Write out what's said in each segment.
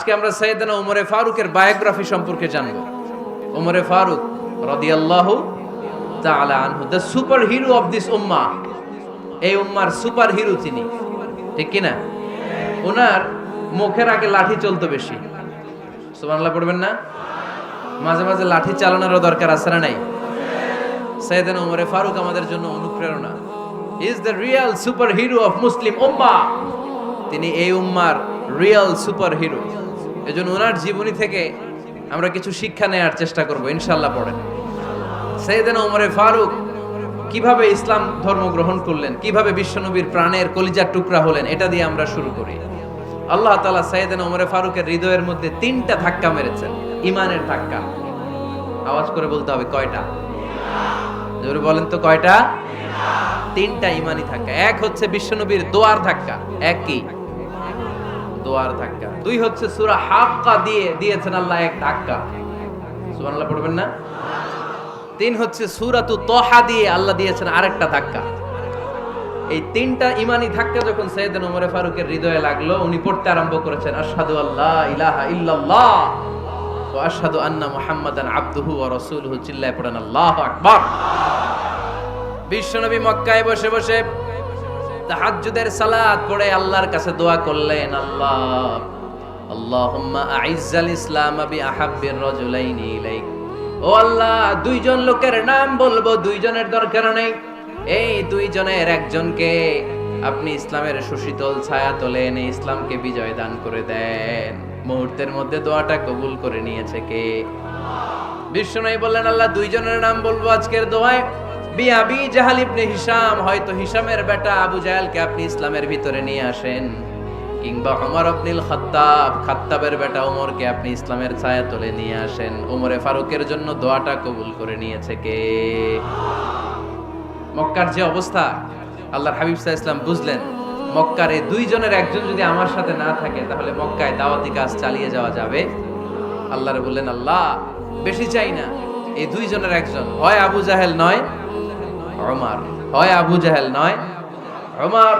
আজকে আমরা সাইয়েদনা ওমরে ফারুকের বায়োগ্রাফি সম্পর্কে জানব। ওমরে ফারুক রাদিয়াল্লাহু তাআলা আনহু, the super hero of this উম্মাহ। এই উম্মার সুপার হিরো তিনি, ঠিক কি না? ওনার মুখের আগে লাঠি চলতো বেশি। সুবহানাল্লাহ পড়বেন না? মাঝে মাঝে লাঠি চালানোরও দরকার আছে না নাই? সাইয়েদনা ওমরে ফারুক আমাদের জন্য অনুপ্রেরণা। He is the real super hero of Muslim উম্মাহ। তিনি এই উম্মার রিয়েল সুপার হিরো। এজন্য ওনার জীবনী থেকে আমরা কিছু শিক্ষা নেওয়ার চেষ্টা করব ইনশাআল্লাহ। পড়েন সাইয়েদনা ওমরে ফারুক কিভাবে ইসলাম ধর্ম গ্রহণ করলেন, কিভাবে বিশ্বনবীর প্রাণের কলিজার টুকরা হলেন, এটা দিয়ে আমরা শুরু করি। আল্লাহ তাআলা সাইয়েদনা ওমরে ফারুকের হৃদয়ের মধ্যে 3টা ধাক্কা মেরেছেন, ঈমানের ধাক্কা। আওয়াজ করে বলতে হবে কয়টা? জোরে বলেন তো কয়টা? 3টা ঈমানি ধাক্কা। এক হচ্ছে বিশ্বনবীর দোয়ার ধাক্কা। এক কি? দোয়ার ধাক্কা। 2 হচ্ছে সূরা হাক্কা দিয়ে দিয়েছেন আল্লাহ এক ধাক্কা। সুবহানাল্লাহ পড়বেন না? 3 হচ্ছে সূরাতু তাহা দিয়ে আল্লাহ দিয়েছেন আরেকটা ধাক্কা। এই 3টা ঈমানি ধাক্কা যখন সাইয়েদনা ওমরে ফারুকের হৃদয়ে লাগলো, উনি পড়তে আরম্ভ করেছেন আশহাদু আল্লা ইলাহা ইল্লাল্লাহ ওয়া আশহাদু আন্না মুহাম্মাদান আবদুহু ওয়া রাসূলুহু। চিল্লায়ে পড়েন আল্লাহু আকবার। বিশ্বনবী মক্কায় বসে বসে তাহাজ্জুদের সালাত পড়ে আল্লাহর কাছে দোয়া করলেন, আল্লাহুম্মা আইজ্জাল ইসলাম বিআহাব্বির রাজুলাইনি ইলাইক। ও আল্লাহ, 2 জন লোকের নাম বলবো, 2 জনের দরকার নেই। এই 2 জনের একজনকে আপনি ইসলামের সুশীতল ছায়া তলে এনে ইসলামকে বিজয় দান করে দেন। মুহূর্তের মধ্যে দোয়াটা কবুল করে নিয়েছে কে? বিশ্বনবী বললেন, আল্লাহ 2 জনের নাম বলবো আজকের দোয়ায়। আবি জাহাল ইবনে হিশাম, হয়তো হিশামের বেটা আবু জাহেলকে আপনি ইসলামের ভিতরে নিয়ে আসেন, কিংবা ওমর ইবনুল খাত্তাব, খাত্তাবের বেটা ওমরকে আপনি ইসলামের ছায়া তলে নিয়ে আসেন। ওমরে ফারুকের জন্য দোয়াটা কবুল করে নিয়েছে কে? মক্কার যে অবস্থা, আল্লাহর হাবিব সাল্লাল্লাহু আলাইহি ওয়াসাল্লাম বুঝলেন মক্কার এই 2 জনের একজন যদি আমার সাথে না থাকে তাহলে মক্কায় দাওয়াতি কাজ চালিয়ে যাওয়া যাবে। আল্লাহরে বললেন, আল্লাহ বেশি চাই না, এই 2 জনের একজন, হয় আবু জাহেল নয় ওমর, হয় আবু জাহেল নয় ওমর।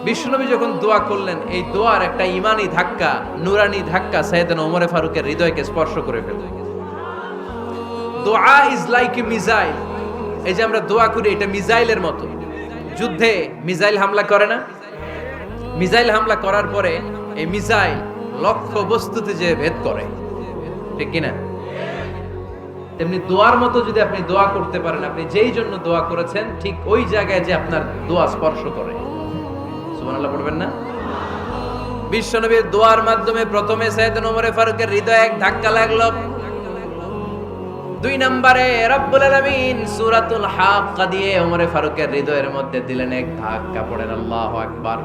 বিশ্বনবী যখন দোয়া করলেন, এই দোয়ার একটা ঈমানি ধাক্কা, নূরানি ধাক্কা সাইয়েদনা ওমরে ফারুকের হৃদয়কে স্পর্শ করে ফেলল। দোয়া ইজ লাইক এ মিসাইল। এই যে আমরা দোয়া করি, এটা মিসাইলের মতো। যুদ্ধে মিসাইল হামলা করে না? মিসাইল হামলা করার পরে এই মিসাইল লক্ষ্য বস্তুতে যে ভেদ করে, ঠিক কিনা? তেমনি দোয়ার মতো যদি আপনি দোয়া করতে পারেন, আপনি যেই জন্য দোয়া করেছেন ঠিক ওই জায়গায় যে আপনার দোয়া স্পর্শ করে। সুবহানাল্লাহ পড়বেন না? বিশ্বনবীর দোয়ার মাধ্যমে প্রথমে সাইয়েদনা ওমরে ফারুকের হৃদয়ে এক ধাক্কা লাগলো। 2 নম্বরে রব্বুল আলামিন সূরাতুল হাক্কা দিয়ে ওমরে ফারুকের হৃদয়ের মধ্যে দিলেন এক ধাক্কা। পড়েন আল্লাহু আকবার।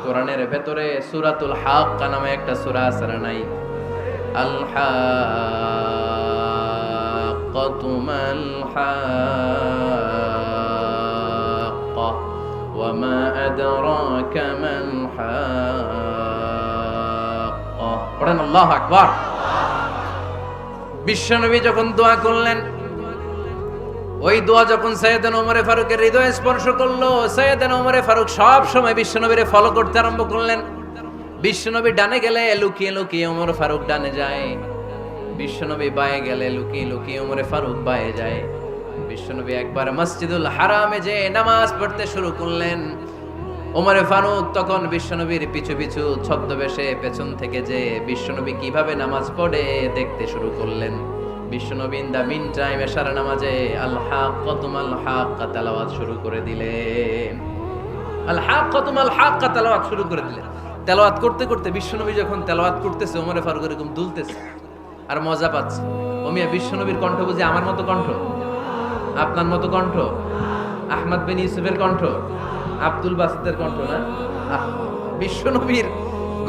কোরআনের ভেতরে সূরাতুল হাক্কা নামে একটা সূরা আছে না নাই? আল হাক্কাতু মাল হাক্কা ওয়া মা আদরাকা মাল হাক্কা। পড়েন আল্লাহু আকবার। বিশ্বনবী যখন দোয়া করলেন, ওই দোয়া যখন সাইয়েদনা ওমরে ফারুকের হৃদয়ে স্পর্শ করলো, সাইয়েদনা ওমরে ফারুক সব সময় বিশ্বনবীরে ফলো করতে আরম্ভ করলেন। বিশ্বনবী ডানে গেলে লুকিয়ে লুকিয়ে ওমর ফারুক ডানে যায়, বিশ্বনবী বায়ে গেলে লুকিয়ে লুকিয়ে ওমরে ফারুক বায়ে যায়। বিশ্বনবী একবার মসজিদুল হারামে যে নামাজ পড়তে শুরু করলেন, ওমরে ফারুক তখন বিশ্বনবীর পিছু পিছু ছদ্মবেশে পেছন থেকে যে বিশ্বনবী কিভাবে নামাজ পড়ে দেখতে শুরু করলেন। বিশ্বনবী ইন দা মিন টাইম এশার নামাজে আল হাক্কাতু মাল হাক্কা তেলাওয়াত শুরু করে দিলেন। আল হাক্কাতু মাল হাক্কা তেলাওয়াত শুরু করে দিলেন। তেলাওয়াত করতে করতে বিশ্বনবী যখন তেলাওয়াত করতেছে, ওমরে ফারুক এরকম দুলতেছে আর মজা পাচ্ছে। ওমিয়া বিশ্বনবীর কণ্ঠ বুঝি আমার মতো কণ্ঠ, আপনার মতো কণ্ঠ, আহমদ বিন ইউসুফের কণ্ঠ, আব্দুল বাসিতের কণ্ঠ না? বিশ্বনবীর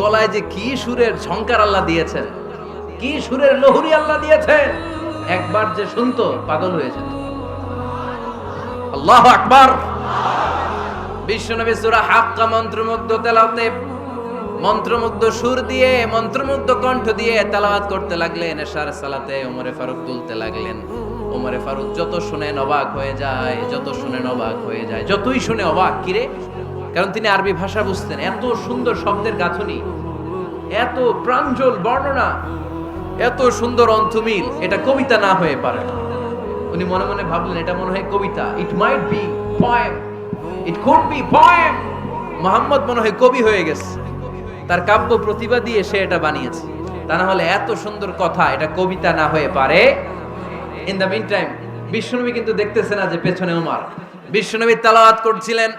গলায় যে কি সুরের ঝংকার আল্লাহ দিয়েছেন, কি সুরের লহরী আল্লাহ দিয়েছেন, একবার যে শুনতো পাগল হয়ে যেত। আল্লাহু আকবার। বিশ্বনবী সূরা হাক্কা মন্ত্রমুগ্ধ তেলাওয়াতে, মন্ত্রমুগ্ধ সুর দিয়ে, মন্ত্রমুগ্ধ কণ্ঠ দিয়ে তেলাওয়াত করতে লাগলেন। এশার সালাতে ওমরে ফারুক তুলতে লাগলেন। ওমরে ফারুক যত শুনে অবাক হয়ে যায়, যত শুনে অবাক হয়ে যায়, যতই শুনে অবাক। কিরে? কারণ তিনি আরবি ভাষা বুঝতেন, এত সুন্দর শব্দের গাঁথনি। এত প্রাঞ্জল বর্ণনা, এত সুন্দর অন্তমিল, এটা কবিতা না হয়ে পারে না। উনি মনে মনে ভাবলেন এটা মনে হয় কবিতা, it might be poem, it could be poem. Muhammad মনে হয় কবি হয়ে গেছে, তার কাব্য প্রতিভা দিয়ে সে এটা বানিয়েছে। তা না হলে এত সুন্দর কথা, এটা কবিতা না হয়ে পারে। ইন দ্য মিন টাইম বিশ্বনবী কিন্তু দেখতেছে না যে পেছনে ওমর। বিশ্বনবী তেলাওয়াত করছিলেন,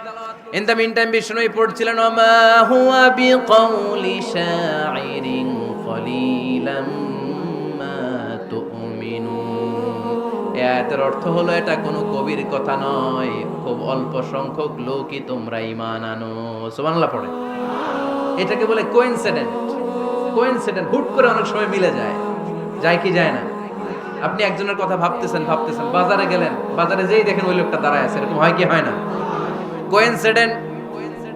ইন দ্য মিন টাইম বিশ্বনবী পড়ছিলেন ওমা হুয়া বিকাউলি শাইরিন কলিলাম মা তুমিনুন। এই আয়াতের অর্থ হলো এটা কোনো কবির কথা নয়, খুব অল্প সংখ্যক লোকই তোমরা ঈমান আনো। সুবহানাল্লাহ পড়ে। এটাকে বলে কোইন্সিডেন্ট। কোইন্সিডেন্ট হুট করে অনেক সময় মিলে যায়, যায় কি যায় না? আপনি একজনের কথা ভাবতেছেন, বাজারে গেলেন, বাজারে যেই দেখেন ওই লোকটা দাঁড়ায় আছে, এরকম হয় কি হয় না? কোইন্সিডেন্ট।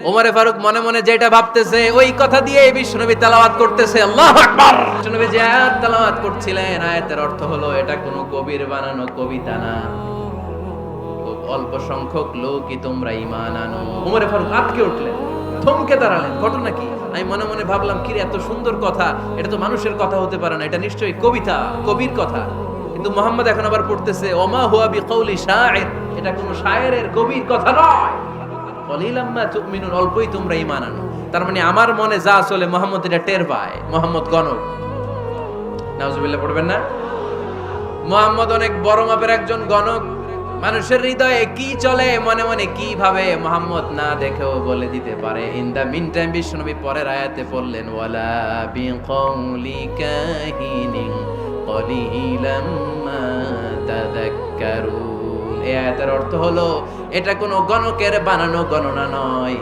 ওমরে ফারুক মনে মনে যেটা ভাবতেছে ওই কথা দিয়ে বিশ্বনবী তেলাওয়াত করতেছে, আল্লাহু আকবার। বিশ্বনবী যে আয়াত তেলাওয়াত করছিলেন, আয়াতের অর্থ হলো এটা কোনো কবির বানানো কবিতা না, খুব অল্প সংখ্যক লোকই তোমরা ঈমান আনো। ওমরে ফারুক আটকে উঠলেন, থমকে দাঁড়ালেন। ঘটনা কি? আমি মনে মনে ভাবলাম কি এত সুন্দর কথা, এটা তো মানুষের কথা হতে পারে না, এটা নিশ্চয়ই কবিতা, কবির কথা। কিন্তু মুহাম্মদ এখন আবার পড়তেছে ওমা হুয়া বিকাউলি শাইর, এটা কোনো শায়েরের কবির কথা নয়। কলিলাম মা তুমিনুন, অল্পই তোমরা ঈমান আনো। তার মানে আমার মনে যা চলে মুহাম্মদ এটা টের পায়। মুহাম্মদ গণক, নাউজুবিল্লাহ পড়বেন না? মুহাম্মদ অনেক বড় মাপের একজন গণক। মানুষের হৃদয়ে কি চলে, মনে মনে কি ভাবে, মুহাম্মদ না দেখেও বলে দিতে পারে। ইন দা মিন টাইম বিশ্বনবী পরের আয়াতে পড়লেন ওয়ালা বিকাউলি কাহিনিন কলিলাম মা তাযাক্কারুন। এই আয়াতের অর্থ হলো এটা কোনো গণকের বানানো গণনা নয়,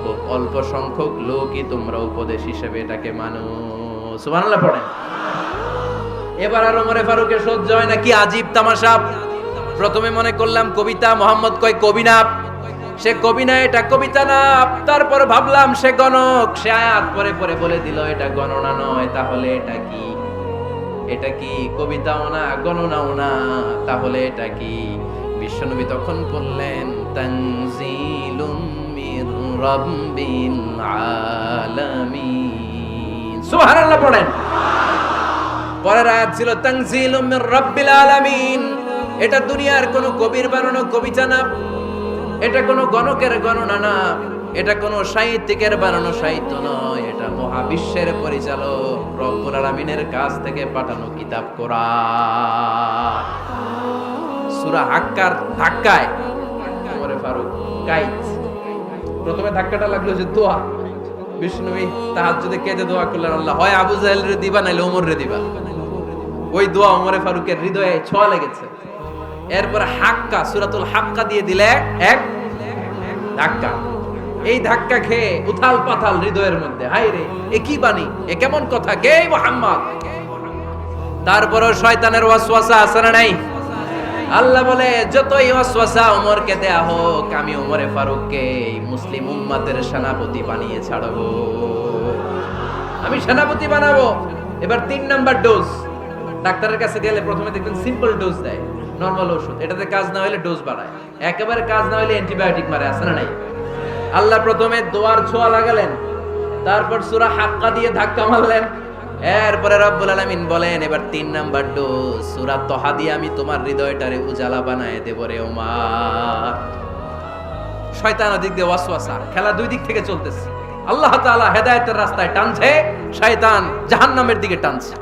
খুব অল্প সংখ্যক লোকই তোমরা উপদেশ হিসেবে এটাকে মানো। সুবহানাল্লাহ পড়েন। এবার আর ওমরে ফারুকের সহ্য হয় না, কি আজীব তামাশা। প্রথমে মনে করলাম কবিতা, মোহাম্মদ কয় কবি না, সে কবি না, এটা কবিতা না। তারপর ভাবলাম সে গণক, সে আয়াত পরে পরে বলে দিল এটা গণনা নয়, তাহলে এটা কি? এটা কি কবিতাও না, গণনাও না, তাহলে এটা কি? বিশ্বনবী তখন বললেন তানজিলুম মির রাব্বিল আলামিন। সুবহানাল্লাহ পড়েন। পরের আয়াত ছিল তানজিলুম মির রাব্বিল আলামিন। এটা দুনিয়ার কোনো কবির বানানো কবিতা না, এটা কোনো গণকের গণনা না, এটা কোনো সাহিত্যিকের বানানো সাহিত্য নয়, এটা মহাবিশ্বের পরিচালক রব্বুল আলামিনের কাছ থেকে পাঠানো কিতাব কোরআন। সূরা হাক্কার ধাক্কায় ওমরে ফারুক কাইত। প্রথমে ধাক্কাটা লাগলো যে দোয়া। বিষ্ণুবী তাহাজ্জুদে কেঁদে দোয়া করলেন, আল্লাহ হয় আবু জাহেল রে দিবা নাইলে ওমর রে দিবা। ওই দোয়া ওমরে ফারুকের হৃদয়ে ছোঁয়া লেগেছে। এরপর হাক্কা, সূরাতুল হাক্কা দিয়ে দিলে এক ধাক্কা। এই ধাক্কা খেয়ে উথাল পাথাল হৃদয়ের মধ্যে, হায় রে এ কি বাণী, এ কেমন কথা, কে মুহাম্মদ? তারপরও শয়তানের ওয়াসওয়াসা আছে না নাই? আল্লাহ বলে যতই ওয়াসওয়াসা ওমরকে দেয়া হোক, আমি ওমরে ফারুককে মুসলিম উম্মতের সেনাপতি বানিয়ে ছাড়বো, আমি সেনাপতি বানাবো। এবার 3 নাম্বার ডোজ। ডাক্তারের কাছে গেলে প্রথমে দেখবেন সিম্পল ডোজ দেয়, নরমাল ওষুধ, এটাতে কাজ না হলে ডোজ বাড়ায়, একেবারে কাজ না হলে অ্যান্টিবায়োটিক মারে, আছে না নাই? আল্লাহ প্রথমে দোয়ার ছোঁয়া লাগালেন, তারপর সূরা হাক্কা দিয়ে ধাক্কা মারলেন, এরপরে রব্বুল আলামিন বলেন এবার 3 নাম্বার ডোজ সূরা তহা দিয়ে আমি তোমার হৃদয়টারে উজালা বানায় দেব রে ওমর। শয়তান ওদিক দিয়ে ওয়াসওয়াসা, খেলা দুই দিক থেকে চলতেছে। আল্লাহ তাআলা হেদায়েতের রাস্তায় টানছে, শয়তান জাহান্নামের দিকে টানছে।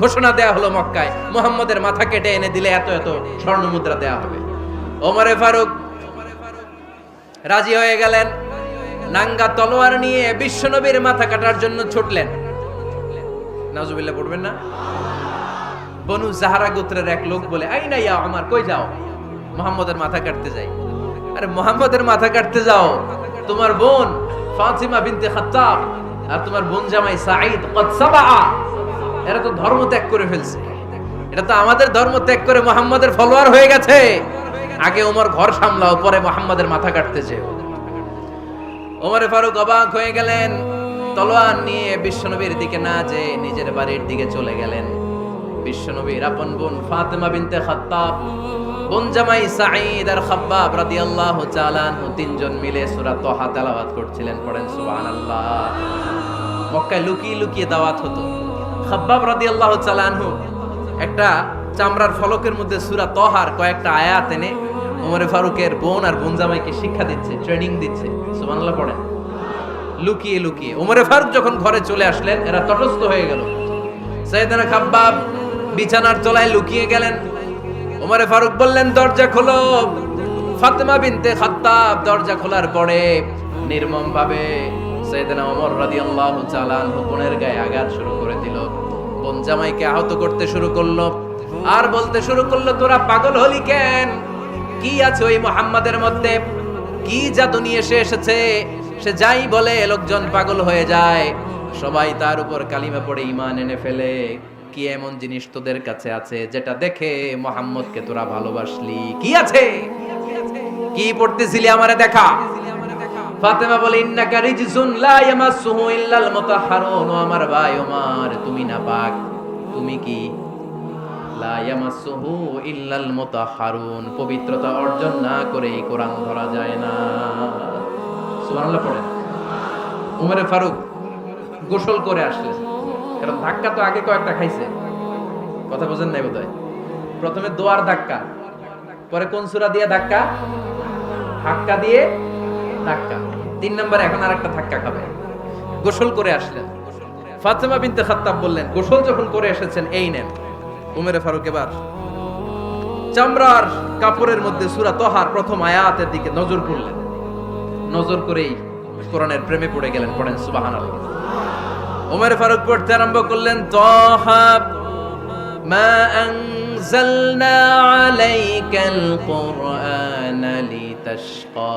ঘোষণা দেয়া হলো মক্কায়, মুহাম্মদের মাথা কেটে এনে দিলে এত এত স্বর্ণ মুদ্রা দেয়া হবে। ওমরে ফারুক রাজি হয়ে গেলেন, নাঙ্গা তলোয়ার নিয়ে বিশ্বনবীর মাথা কাটার জন্য ছুটলেন। নাউজুবিল্লাহ পড়বেন না? বনু জাহরা গোত্রের এক লোক বলে, আইনা ইয়া ওমর, কই যাও? মুহাম্মদের মাথা কাটতে যাই। আরে মুহাম্মদের মাথা কাটতে যাও? তোমার বোন ফাতিমা বিনতে খাত্তাব আর তোমার বোন জামাই সাঈদ কদ সাবা, এরা তো ধর্ম ত্যাগ করে ফেলছে, এটা তো আমাদের ধর্ম ত্যাগ করে মুহাম্মদের ফলোয়ার হয়ে গেছে। আগে ওমর ঘর সামলাও, পরে মুহাম্মদের মাথা কাটতে যেও। ওমরে ফারুক অবাক হয়ে গেলেন, তলোয়ার নিয়ে বিশ্বনবীর দিকে না যেয়ে নিজের বাড়ির দিকে চলে গেলেন। বিশ্বনবীর আপন বোন ফাতিমা বিনতে খাত্তাব, বোন জামাই সাঈদ আর খাব্বাব রাদিয়াল্লাহু তাআলা আনহু তিনজন মিলে সূরা তহা তেলাওয়াত করছিলেন। পড়েন সুবহানাল্লাহ। মক্কায় লুকিয়ে লুকিয়ে দাওয়াত হতো। খাব্বাব রাদিয়াল্লাহু তাআলা আনহু একটা চামড়ার ফলকের মধ্যে সূরা তহার কয়েকটা আয়াত এনে ওমরে ফারুকের বোন আর বোন জামাইকে শিক্ষা দিচ্ছে, ট্রেনিং দিচ্ছে। সুবহানাল্লাহ পড়েন। লুকিয়ে লুকিয়ে ওমরে ফারুক যখন ঘরে চলে আসলেন, এরা তটস্থ হয়ে গেল। সাইয়েদনা খাব্বাব বিছানার তলায় লুকিয়ে গেলেন। ওমরে ফারুক বললেন, দরজা খোলো। ফাতেমা বিনতে খাত্তাব দরজা খোলার পরে নির্মম ভাবে সাইয়েদনা ওমর রাদিয়াল্লাহু তাআলা আনহু বোনের গায়ে আঘাত শুরু করে দিল। বোন জামাইকে আহত করতে শুরু করলো আর বলতে শুরু করলো, তোরা পাগল হলি কেন? কি আছে ওই মুহাম্মাদের মধ্যে? কি জাদু নিয়ে এসেছে? সে যাই বলে লোকজন পাগল হয়ে যায়, সবাই তার উপর কালিমা পড়ে ঈমান এনে ফেলে। কি এমন জিনিস তোদের কাছে আছে যেটা দেখে মুহাম্মদকে তোরা ভালোবাসলি? কি আছে? কি পড়তেছিলি আমারে দেখা। ফাতেমা বলে, ইন্নাকা রিজসুন লা ইয়ামাসসুহু ইল্লাল মুতাহহারুন। ও আমার ভাই ওমর, তুমি নাপাক। তুমি কি? লা ইয়ামাসসুহু ইল্লাল মুতাহহারুন, পবিত্রতা অর্জন না করে এই কোরআন ধরা যায় না। সুবহানাল্লাহ পড়েন। ওমরে ফারুক গোসল করে আসলেন, কারণ ধাক্কা তো আগে কয়েকটা খাইছে। কথা বুঝেন নাই বোধহয়। প্রথমে দোয়ার ধাক্কা, পরে কোন সূরা দিয়ে ধাক্কা? হাক্কা দিয়ে ধাক্কা। 3 নম্বরে এখন আরেকটা ধাক্কা খাবে। গোসল করে আসলেন। ফাতেমা বিনতে খাত্তাব বললেন, গোসল যখন করে এসেছেন, এই নেন। ওমরে ফারুক এবার চামড়ার কাপড়ের মধ্যে সূরা তহার প্রথম আয়াতের দিকে নজর করলেন। নজর করেই কোরআনের প্রেমে পড়ে গেলেন। পড়েন সুবহানাল্লাহ। ওমরে ফারুক পড়তে আরম্ভ করলেন, তহা মা আনজালনা আলাইকাল কুরআনা লিতাশকা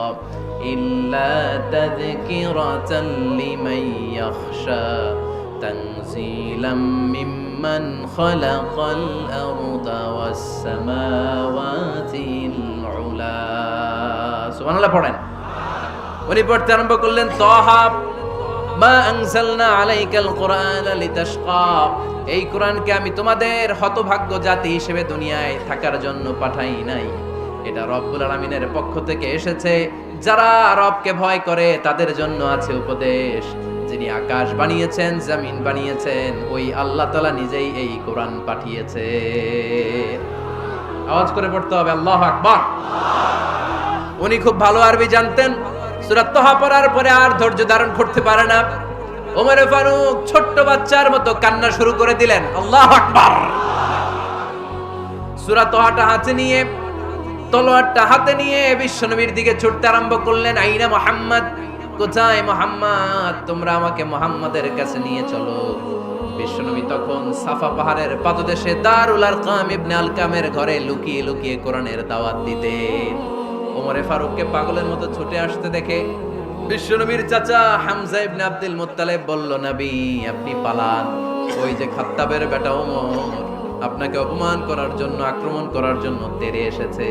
ইল্লা তাযকিরাতাল লিমান ইয়াখশা তানজিলাম মিম্মান খালাকাল আরদা ওয়াস সামাওয়াতিল উলা। সুবহানাল্লাহ পড়েন। উনি পড়তে আরম্ভ করলেন, তহা মা আনজালনা আলাইকাল কুরআনা লিতাশকা। এই কোরআনকে আমি তোমাদের হতভাগ্য জাতি হিসেবে দুনিয়ায় থাকার জন্য পাঠাই নাই। এটা রব্বুল আলামিনের পক্ষ থেকে এসেছে। যারা রবকে ভয় করে তাদের জন্য আছে উপদেশ। যিনি আকাশ বানিয়েছেন, জমিন বানিয়েছেন, ওই আল্লাহ তাআলা নিজেই এই কোরআন পাঠিয়েছে। আওয়াজ করে পড়তে হবে, আল্লাহু আকবার। উনি খুব ভালো আরবি জানতেন। সূরা তহা পড়ার পরে আর ধৈর্য ধারণ করতে পারে না। ওমরে ফারুক ছোট্ট বাচ্চার মতো কান্না শুরু করে দিলেন। আল্লাহু আকবার। সূরা তহাটা হাতে নিয়ে, তলোয়ারটা হাতে নিয়ে বিশ্বনবীর দিকে ছুটতে আরম্ভ করলেন। আইনা মুহাম্মদ, কোথায় মুহাম্মদ? তোমরা আমাকে মুহাম্মাদের কাছে নিয়ে চলো। বিশ্বনবী তখন সাফা পাহাড়ের পাদদেশে দারুল আরকাম ইবনে আলকামের ঘরে লুকিয়ে লুকিয়ে কোরআনের দাওয়াত দিতেন। ওমরে ফারুককে পাগলের মতো ছুটে আসতে দেখে বিশ্বনবীর চাচা হামজা ইবনে আব্দুল মুত্তালিব বলল, নবী আপনি পালান। ওই যে খাত্তাবের বেটা ওমর আপনাকে অপমান করার জন্য, আক্রমণ করার জন্য তেড়ে এসেছে।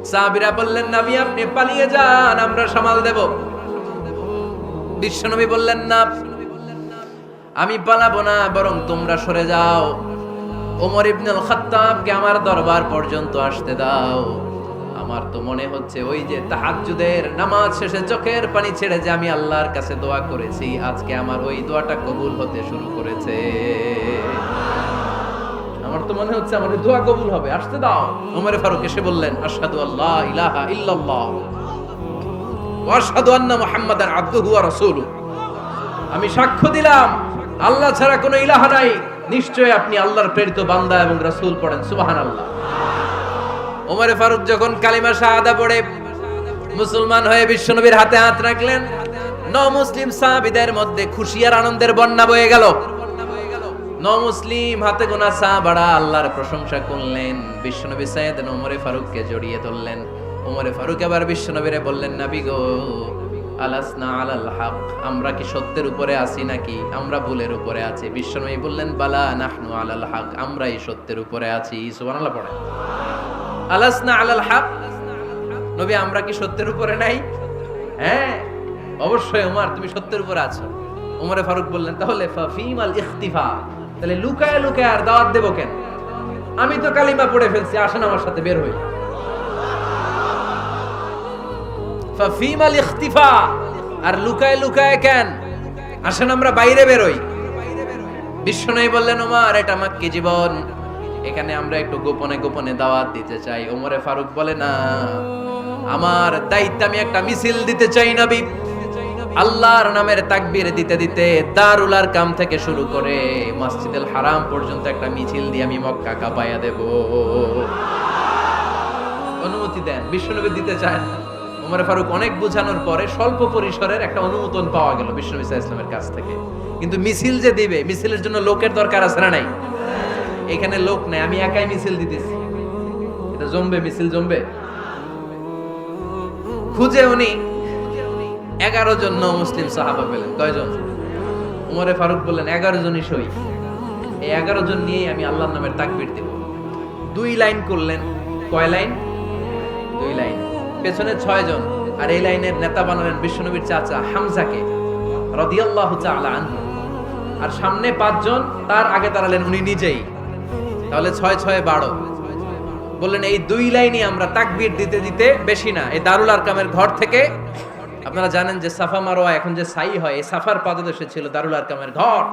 সাহাবীরা বললেন, নবী আপনি পালিয়ে যান, আমরা সামাল দেব। বিশ্বনবী বললেন, না আমি পালাবো না, বরং তোমরা সরে যাও। ওমর ইবনুল খাত্তাবকে আমার দরবার পর্যন্ত আসতে দাও। আমার তো মনে হচ্ছে ওই যে তাহাজ্জুদের নামাজ শেষে চোখের পানি ছেড়ে যে আমি আল্লাহর কাছে দোয়া করেছি, আজকে আমার ওই দোয়াটা কবুল হতে শুরু করেছে। আমার তো মনে হচ্ছে আমার দোয়া কবুল হবে, আসতে দাও। ওমরে ফারুক এসে বললেন, আশহাদু আল্লা ইলাহা ইল্লাল্লাহ ওয়া আশহাদু আন্না মুহাম্মাদান আবদুহু ওয়া রাসূলুহু। আমি সাক্ষ্য দিলাম আল্লাহ ছাড়া কোনো ইলাহা নাই, নিশ্চয়ই আপনি আল্লাহর প্রেরিত বান্দা এবং রাসূল। পড়েন সুবহানাল্লাহ। ওমরে ফারুক যখন কালিমা শাহাদা পড়ে মুসলমান হয়ে বিশ্বনবীর হাতে হাত রাখলেন, মুসলিম সাহাবীদের মধ্যে খুশি আর আনন্দের বন্যা বয়ে গেল। মুসলিম হাতে গোনা সাহাবারা আল্লাহর প্রশংসা করলেন। বিশ্বনবী সাইয়েদনা ওমরে ফারুককে জড়িয়ে ধরলেন। ওমরে ফারুক আবার বিশ্বনবীরে বললেন, নবী গো, আলাসনা আলাল হক, আমরা কি সত্যের উপরে আছি নাকি আমরা ভুলের উপরে আছি? বিশ্বনবী বললেন, বালা নাহনু আলাল হক, আমরা এই সত্যের উপরে আছি। সুবহানাল্লাহ পড়েন। আলাসনা আলাল হক, নবী আমরা কি সত্যের উপরে নাই? হ্যাঁ অবশ্যই ওমর, তুমি সত্যের উপরে আছো। ওমরে ফারুক বললেন, তাহলে ফাফিমাল ইখতিফা, তাহলে লুকায় লুকায় আর দাওয়াত দেব কেন? আমি তো কালিমা পড়ে ফেলছি, আসেন আমার সাথে বের হই। ফাফিমাল ইখতিফা, আর লুকায় লুকায় কেন? আসেন আমরা বাইরে বেরোই। বিশ্বনবী বললেন, ওমর এটা মাক্কি জীবন, এখানে আমরা একটু গোপনে গোপনে দাওয়াত দিতে চাই। ওমরে ফারুক বলে, না, আমার দায়িত্ব, আমি একটা মিছিল দিতে চাই নবী। আল্লাহর নামের তাকবীর দিতে দিতে দারুল আরকাম থেকে শুরু করে মসজিদুল হারাম পর্যন্ত একটা মিছিল দিয়ে আমি মক্কা কাঁপাইয়া দেব। অনুমতি দেন। বিশ্বনবী দিতে চায় না। ওমর ফারুক অনেক বোঝানোর পরে স্বল্প পরিসরের একটা অনুমোদন পাওয়া গেল বিশ্বনবী সাল্লাল্লাহু আলাইহি ওয়াসাল্লামের কাছ থেকে। কিন্তু মিছিল যে দিবে, মিছিলের জন্য লোকের দরকার আছে না নাই? এখানে লোক নাই, আমি একাই মিছিল দিতেছি। এটা জমবে, মিছিল জমবে। খুঁজে উনি 11 জন মুসলিম সাহাবা পেলেন। কয়জন? ওমরে ফারুক বললেন 11 জনই সই। এই 11 জন নিয়ে আমি আল্লাহর নামের তাকবীর দেব। 2 লাইন করলেন। কয় লাইন? 2 লাইন। পেছনে 6 জন, আর এই লাইনের নেতা বানালেন বিশ্বনবীর চাচা হামজাকে রাদিয়াল্লাহু তাআলা আনহু। আর সামনে 5 জন, তার আগে দাঁড়ালেন উনি নিজেই। তাহলে 6 6 12। বললেন এই 2 লাইনই আমরা তাকবীর দিতে দিতে, বেশি না, এই দারুল আরকামের ঘর থেকে, আপনারা জানেন যে সাফা মারওয়া এখন যে সাই হয়, এই সাফার পাদদেশে ছিল দারুল আরকামের ঘর।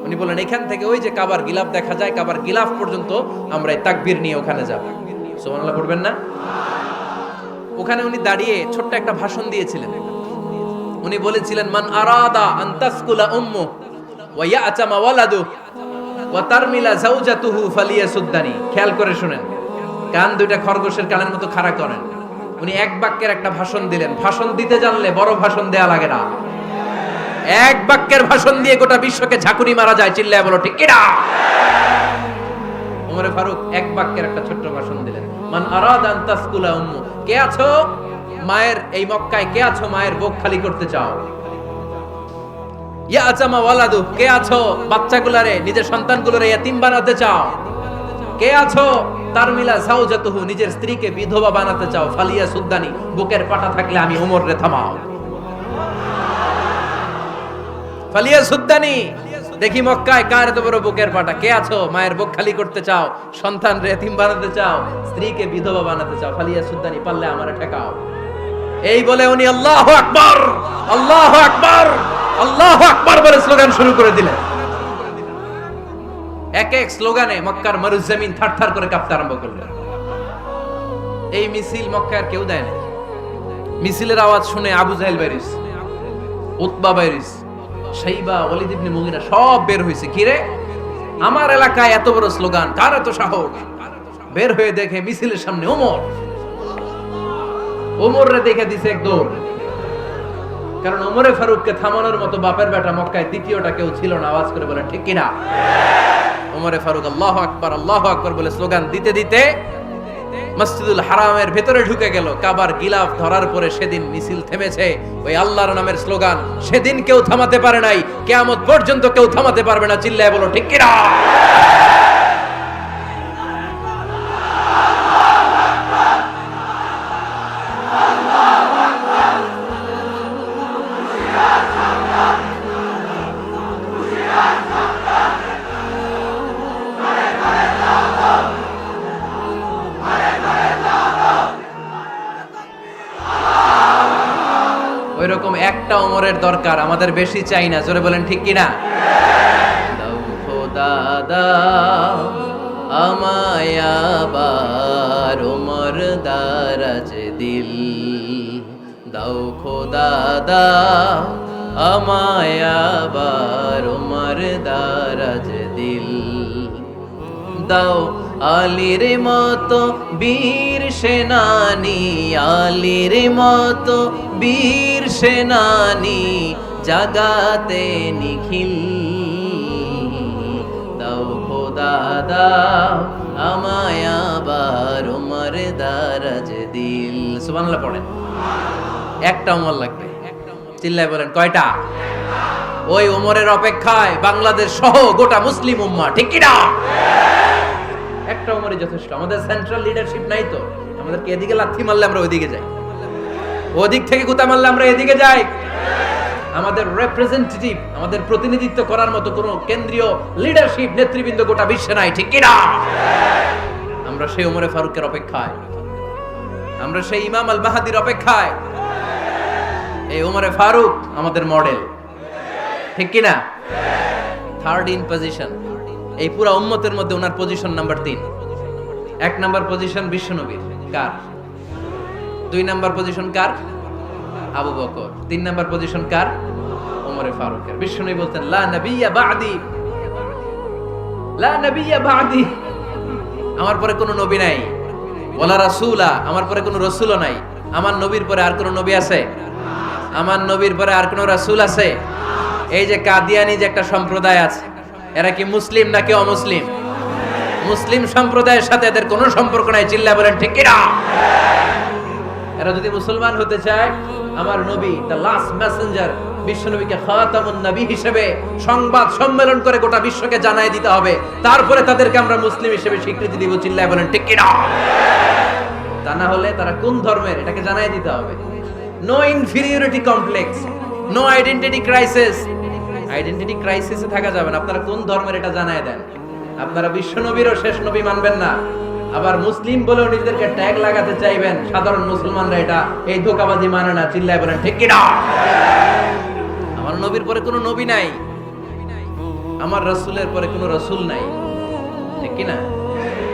উনি বললেন এখান থেকে ওই যে কাবার গিলাফ দেখা যায়, কাবার গিলাফ পর্যন্ত আমরা এই তাকবীর নিয়ে ওখানে যাব। সুবহানাল্লাহ পড়বেন না? ওখানে উনি দাঁড়িয়ে ছোট্ট একটা ভাষণ দিয়েছিলেন। উনি বলেছিলেন, মান আরাদা আন তাসকুলা উম্মু ওয়া ইয়াতামা ওয়ালাদু ওয়া তারমিলা যাওজাতুহু ফালিয়াসুদ্দানি। খেয়াল করে শুনেন, কান দুইটা খরগোশের কানের মতো খাড়া করেন। উনি এক বাক্যের একটা ভাষণ দিলেন। ভাষণ দিতে জানলে বড় ভাষণ দেয়া লাগে না। এক বাক্যের ভাষণ দিয়ে গোটা বিশ্বকে ঝাঁকুনি মারা যায়। চিল্লায় বলো ঠিক কিনা? ওমরে ফারুক এক বাক্যের একটা ছোট্ট ভাষণ দিলেন। মান আরাদা আন তাসকুলা উম্মু, কে আছো মায়ের এই মক্কায়, কে আছো মায়ের বুক খালি করতে চাও? ইয়াতামা ওয়ালাদু, কে আছো বাচ্চাগুলারে, নিজের সন্তানগুলোরে ইয়াতিম বানাতে চাও? কে আছো তারমিলা যাওজাতুহু, নিজের স্ত্রীকে বিধবা বানাতে চাও? ফালিয়া সুদ্দানি, বুকের পাটা থাকলে আমি ওমর রে থামাও। ফালিয়া সুদ্দানি, দেখি মক্কায় কার এত বড় বুকের পাটা। কে আছো মায়ের বুক খালি করতে চাও, সন্তান রে এতিম বানাতে চাও, স্ত্রীকে বিধবা বানাতে চাও? ফালিয়া সুদ্দানি, পারলে আমারে ঠেকাও। এই বলে উনি আল্লাহু আকবার, আল্লাহু আকবার, আল্লাহু আকবার বলে স্লোগান শুরু করে দিলেন। এক এক স্লোগানে মক্কার মরুজমিন থারথার করে কাঁপতে আরম্ভ করলো। এই মিছিল মক্কার কেউ দেয় না। মিছিলের আওয়াজ শুনে আবু জাহেল বাইরিস, উতবা বাইরিস, শাইবা, ওয়ালিদ ইবনে মুগিরা সব বের হয়েছে। কিরে, আমার এলাকায় এত বড় স্লোগান, কার এত সাহস? বের হয়ে দেখে মিছিলের সামনে ওমর। ওমর রে দেখে দিছে এক দৌড়। কারণ ওমরে ফারুককে থামানোর মতো বাপের বেটা মক্কায় দ্বিতীয়টা কেউ ছিল না। আওয়াজ করে বলেন ঠিক কিনা? ওমরে ফারুক আল্লাহু আকবার, আল্লাহু আকবার বলে স্লোগান দিতে দিতে মসজিদুল হারামের ভেতরে ঢুকে গেল। কাবার গিলাফ ধরার পরে সেদিন মিছিল থেমেছে। ওই আল্লাহর নামের স্লোগান সেদিন কেউ থামাতে পারে নাই, কিয়ামত পর্যন্ত কেউ থামাতে পারবে না। চিল্লায় বলো ঠিক কিনা? ওইরকম একটা ওমরের দরকার, আমাদের বেশি চাই না। জোরে বলেন ঠিক কিনা? দাও খোদা দাও আমায় আবার ওমর দারাজ দিল, দাও খোদা দাও আমায় আবার ওমর দারাজ দিল, দাও আলীর মতো বীর সেনানি, আলীর মতো বীর সেনানি জাগাতে নিখিল, দাও খোদা দাও আমায় আবার ওমর দারাজ দিল। সুবহানাল্লাহ পড়েন। একটা ওমর লাগবে। চিল্লায় বলেন কয়টা? ওই ওমরের অপেক্ষায় বাংলাদেশ সহ গোটা মুসলিম উম্মাহ। ঠিক কি না? একটা ওমরই যথেষ্ট। আমাদের সেন্ট্রাল লিডারশিপ নাই তো, আমাদেরকে এদিকে লাথি মারলে আমরা ওইদিকে যাই, ওদিক থেকে গুতা মারলে আমরা এদিকে যাই। আমাদের রিপ্রেজেন্টেটিভ, আমাদের প্রতিনিধিত্ব করার মতো কোন কেন্দ্রীয় লিডারশিপ নেতৃবৃন্দ গোটা বিশ্বে নাই। ঠিক কি না? আমরা সেই ওমরে ফারুকের অপেক্ষায়, আমরা সেই ইমাম আল মাহদির অপেক্ষায়। এই ওমরে ফারুক আমাদের মডেল। ঠিক কি না? থার্ড ইন পজিশন, এই পুরো উম্মতের মধ্যে ওনার পজিশন নাম্বার 3। 1 নাম্বার পজিশন বিশ্বনবীর, কার? 2 নাম্বার পজিশন কার? আবু বকর। 3 নাম্বার পজিশন কার? ওমরে ফারুকের। বিশ্বনবী বলতেন লা নবিয়্যা বা'দি, লা নবিয়্যা বা'দি, আমার পরে কোনো নবী নাই। ওয়ালা রাসূলা, আমার পরে কোনো রাসূলও নাই। আমার নবীর পরে আর কোনো নবী আছে? আমার নবীর পরে আর কোনো রাসূল আছে? এই যে কাদিয়ানি যে একটা সম্প্রদায় আছে, এরা কি মুসলিম নাকি অমুসলিম? মুসলিম সম্প্রদায়ের সাথে এদের কোনো সম্পর্ক নাই। চিল্লা বলেন ঠিক কি না? এরা যদি মুসলমান হতে চায়, আমার নবী দ্য লাস্ট মেসেঞ্জার বিশ্বনবীকে খাতামুন নবী হিসেবে সংবাদ সম্মেলন করে গোটা বিশ্বকে জানাই দিতে হবে, তারপরে তাদেরকে আমরা মুসলিম হিসেবে স্বীকৃতি দিব। চিল্লায় বলেন ঠিক কি না? তা না হলে তারা কোন ধর্মের এটাকে জানাই দিতে হবে। No inferiority complex, no identity crisis. Identity ক্রাইসিসে থাকা যাবে না। আপনারা কোন ধর্মের এটা জানায় দেন। আপনারা বিশ্বনবীরও শেষ নবী মানবেন না, আবার মুসলিম বলেও নিজেদেরকে ট্যাগ লাগাতে চাইবেন। সাধারণ মুসলমানরা এটা এই ধোঁকাবাজি মানে না। চিল্লায় বলেন ঠিক কি না? আমার নবীর পরে কোনো নবী নাই, আমার রাসূলের পরে কোনো রাসূল নাই, ঠিক কি না?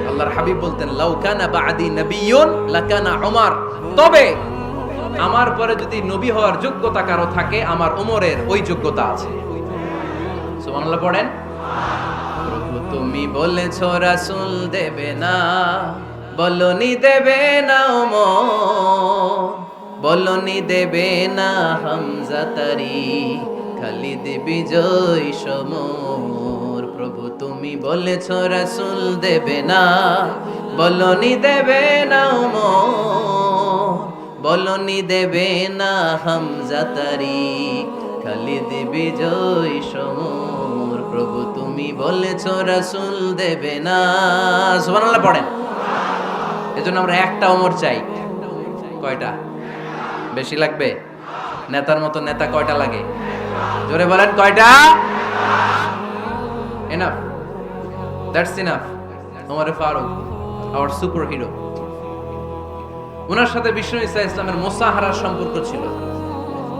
আল্লাহর হাবিব বলতেন লাউ কানা বা'দি নাবিয়্যুন লাকানা উমর, তবে আমার পরে যদি নবী হওয়ার যোগ্যতা কারো থাকে, আমার ওমরের ওই যোগ্যতা আছে। সুবহানাল্লাহ পড়েন। প্রভু তুমি বলেছো রাসূল দেবে না, বলনি দেবে না ওমর, বলনি দেবে না হামজা তারি, খালিদ বিজয় সমর। প্রভু তুমি বলেছো রাসূল দেবে না, বলনি দেবে না ওমর, বলনি দেবে না হামজা তারি, খালিদ বিজয় সমর। প্রভু তুমি বলেছো রাসূল দেবে না। সুবহানাল্লাহ পড়েন। এজন্য আমরা একটা ওমর চাই। কয়টা? বেশি লাগবে? নেতার মতো নেতা কয়টা লাগে? জোরে বলেন কয়টা? Enough, that's enough. Omar Farooq our super hero. ওনার সাথে বিশ্বনবী সাল্লাল্লাহু আলাইহি ওয়াসাল্লামের মুসাহারার সম্পর্ক ছিল।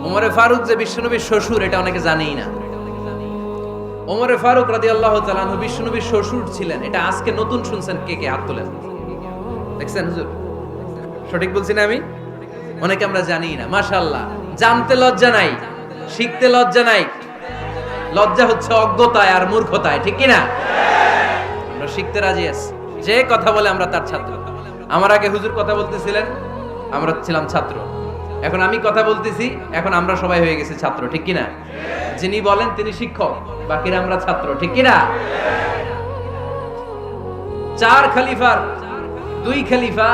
ওমরে ফারুক যে বিশ্বনবীর শ্বশুর, এটা অনেকে জানেই না। ওমরে ফারুক রাদিয়াল্লাহু তাআলা আনহু বিশ্বনবীর শ্বশুর ছিলেন। এটা আজকে নতুন শুনছেন। কে কে হাত তোলেন? দেখছেন হুজুর? সঠিক বলছি না আমি? অনেকে আমরা জানি না। মাশাআল্লাহ, জানতে লজ্জা নাই, শিখতে লজ্জা নাই। লজ্জা হচ্ছে অজ্ঞতায় আর মূর্খতায়, ঠিক কি না? আমরা শিখতে রাজি আছি। যে কথা বলে আমরা তার ছাত্র। আমার আগে হুজুর কথা বলতেছিলেন, আমরা ছিলাম ছাত্র। এখন আমি কথা বলতেছি, এখন আমরা সবাই হয়ে গেছি ছাত্র, ঠিক কি না? যিনি বলেন তিনি শিক্ষক, বাকিরা আমরা ছাত্র, ঠিক কি না? 4 খলিফার 2 খলিফা,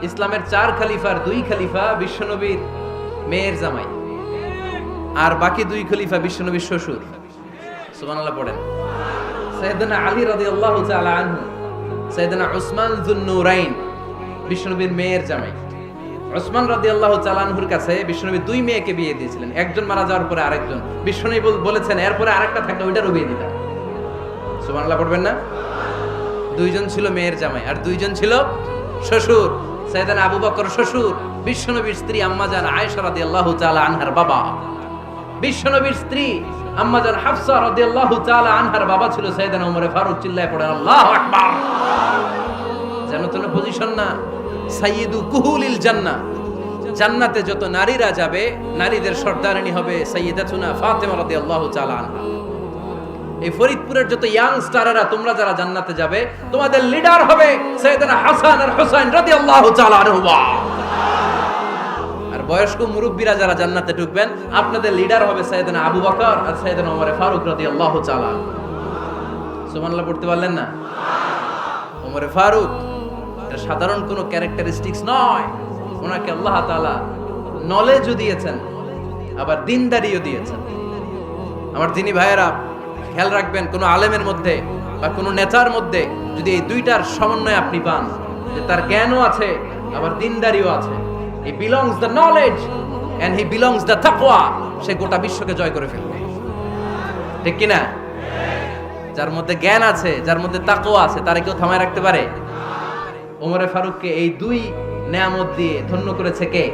ইসলামের 4 খলিফার 2 খলিফা বিশ্বনবীর মেয়ের জামাই, আর বাকি 2 খলিফা বিশ্বনবীর শ্বশুর। সুবহানাল্লাহ পড়েন। সাইয়েদনা আলী রাদিয়াল্লাহু তাআলা আনহু, সাইয়েদনা উসমান যুন নূরাইন বিশ্বনবীর মেয়ের জামাই। উসমান রাদিয়াল্লাহু তাআলা আনহুর কাছে বিশ্বনবী 2 মেয়েকে বিয়ে দিয়েছিলেন। একজন মারা যাওয়ার পরে আরেকজন। বিশ্বনবী বলেছেন এরপরে আরেকটা থাকলে ওইটারও বিয়ে দিতাম। সুবহানাল্লাহ পড়বেন না? 2 জন ছিল মেয়ের জামাই আর 2 জন ছিল শ্বশুর। সাইয়েদনা আবু বকর শ্বশুর, বিশ্বনবীর স্ত্রী আম্মাজান আয়েশা রাদিয়াল্লাহু তাআলা আনহার বাবা। বিশ্বনবীর স্ত্রী আম্মাজান হাফসা রাদিয়াল্লাহু তাআলা আনহার বাবা ছিল সাইয়েদনা ওমরে ফারুক। চিল্লায়ে পড়েন আল্লাহু আকবার। জানো তো না পজিশন না? সাইয়্যিদু কুহুলিল জান্নাহ, জান্নাতে যত নারীরা যাবে, নারীদের সর্দারিনী হবে সাইয়্যিদাতুনা ফাতেমা রাদিয়াল্লাহু তাআলা আনহা। এই ফরিদপুরের যত ইয়াং স্টারেরা তোমরা যারা জান্নাতে যাবে, তোমাদের লিডার হবে সাইয়েদনা হাসান আর হুসাইন রাদিয়াল্লাহু তাআলা আনহুমা। আর বয়স্ক মুরব্বীরা যারা জান্নাতে ঢুকবেন, আপনাদের লিডার হবে সাইয়েদনা আবু বকর আর সাইয়েদনা ওমর ফারুক রাদিয়াল্লাহু তাআলা। সুবহানাল্লাহ পড়তে পারলেন না? ওমর ফারুক এটা সাধারণ কোনো ক্যারেক্টারিস্টিক্স নয়। ওনাকে আল্লাহ তাআলা নলেজও দিয়েছেন, আবার দিনদারিও দিয়েছেন। আমার দিনী ভাইয়েরা খেয়াল রাখবেন, কোন আলেমের মধ্যে বা কোন নেতার মধ্যে যদি এই দুইটার সমন্বয় আপনি পান, যে তার জ্ঞানও আছে আবার দিনদারিও আছে, he belongs the knowledge and he belongs the তাকওয়া, সে গোটা বিশ্বকে জয় করে ফেলবে, ঠিক কি না? যার মধ্যে জ্ঞান আছে, যার মধ্যে তাকওয়া আছে, তারে কেউ থামায় রাখতে পারে? ওমরে ফারুককে এই 2 নেয়ামত দিয়ে ধন্য করেছে কে?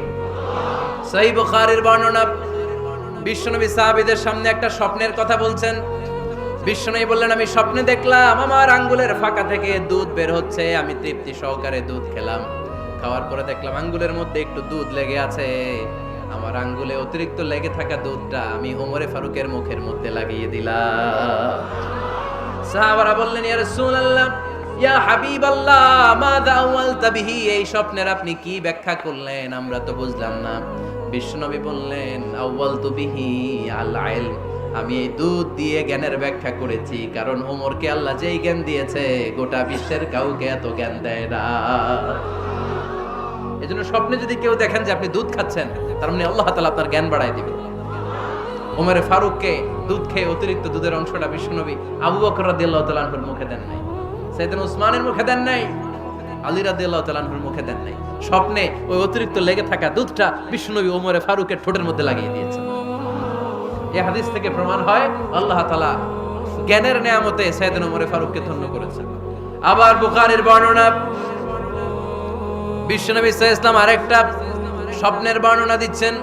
সহিহ বুখারীর বর্ণনা, বিশ্বনবী সাহাবীদের সামনে একটা স্বপ্নের কথা বলছেন। বিশ্বনবী বললেন, আমি স্বপ্নে দেখলাম আমার আঙ্গুলের ফাঁকা থেকে দুধ বের হচ্ছে, আমি তৃপ্তি সহকারে দুধ খেলাম। খাওয়ার পরে দেখলাম আঙ্গুলের মধ্যে একটু দুধ লেগে আছে। আমার আঙ্গুলে অতিরিক্ত লেগে থাকা দুধটা আমি ওমরে ফারুকের মুখের মধ্যে লাগিয়ে দিলাম। সাহাবারা বললেন, ইয়া রাসূলুল্লাহ, ইয়া হাবিবাল্লাহ, মাযা আওয়ালতা বিহি, এই স্বপ্নের আপনি কি ব্যাখ্যা করলেন, আমরা তো বুঝলাম না। বিশ্বনবী বললেন, আওয়ালতু বিহি আল ইলম, আমি এই দুধ দিয়ে জ্ঞানের ব্যাখ্যা করেছি, কারণ ওমরকে আল্লাহ যেই জ্ঞান দিয়েছে গোটা বিশ্বের কাউকে এত জ্ঞান দেয় না। এজন্য স্বপ্নে যদি কেউ দেখেন যে আপনি দুধ খাচ্ছেন, তার মানে আল্লাহ তাআলা আপনার জ্ঞান বাড়ায় দিবেন। ওমর ফারুককে দুধ খেয়ে অতিরিক্ত দুধের অংশটা বিশ্বনবী আবু বকর রাদিয়াল্লাহু তাআলা আনহুর মুখে দেন নাই, সাইয়েদনা উসমানের মুখে দেন নাই, আলী রাদিয়াল্লাহু তাআলা আনহুর মুখে দেন নাই। স্বপ্নে ওই অতিরিক্ত লেগে থাকা দুধটা বিশ্বনবী ওমর ফারুকের ঠোঁটের মধ্যে লাগিয়ে দিয়েছেন। এই হাদিস থেকে প্রমাণ হয় আল্লাহ তাআলা জ্ঞানের নিয়ামতে সাইয়েদনা ওমর ফারুককে ধন্য করেছেন। আবার বুখারীর বর্ণনা, বিশ্বনবী সাল্লাল্লাহু আলাইহি ওয়াসাল্লাম আরেকটা স্বপ্নের বর্ণনা দিচ্ছেন।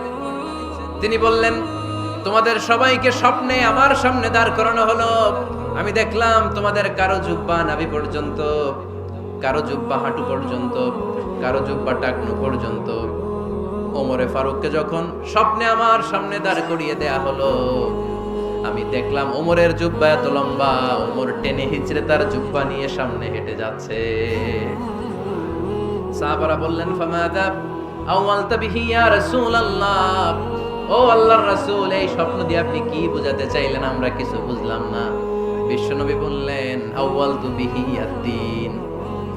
তিনি বললেন, তোমাদের সবাইকে স্বপ্নে আমার সামনে দাঁড় করানো হলো। আমি দেখলাম তোমাদের কারো জুব্বা নাভি পর্যন্ত, কারো জুব্বা হাঁটু পর্যন্ত, কারো জুব্বা টাকনু পর্যন্ত। ওমরে ফারুককে যখন স্বপ্নে আমার সামনে দাঁড় করিয়ে দেয়া হলো, আমি দেখলাম ওমরের জুব্বা এত লম্বা, ওমর টেনে হিচড়ে তার জুব্বা নিয়ে সামনে হেঁটে যাচ্ছে। সাহাবারা বললেন, ফামাদা আওয়ালতা বিহি ইয়া রাসূলুল্লাহ, ও আল্লাহর রাসূল, এই স্বপ্ন দিয়ে আপনি কি বোঝাতে চাইলেন, আমরা কিছু বুঝলাম না। বিশ্বনবী বললেন, আওয়ালতু বিহি আদ-দ্বীন,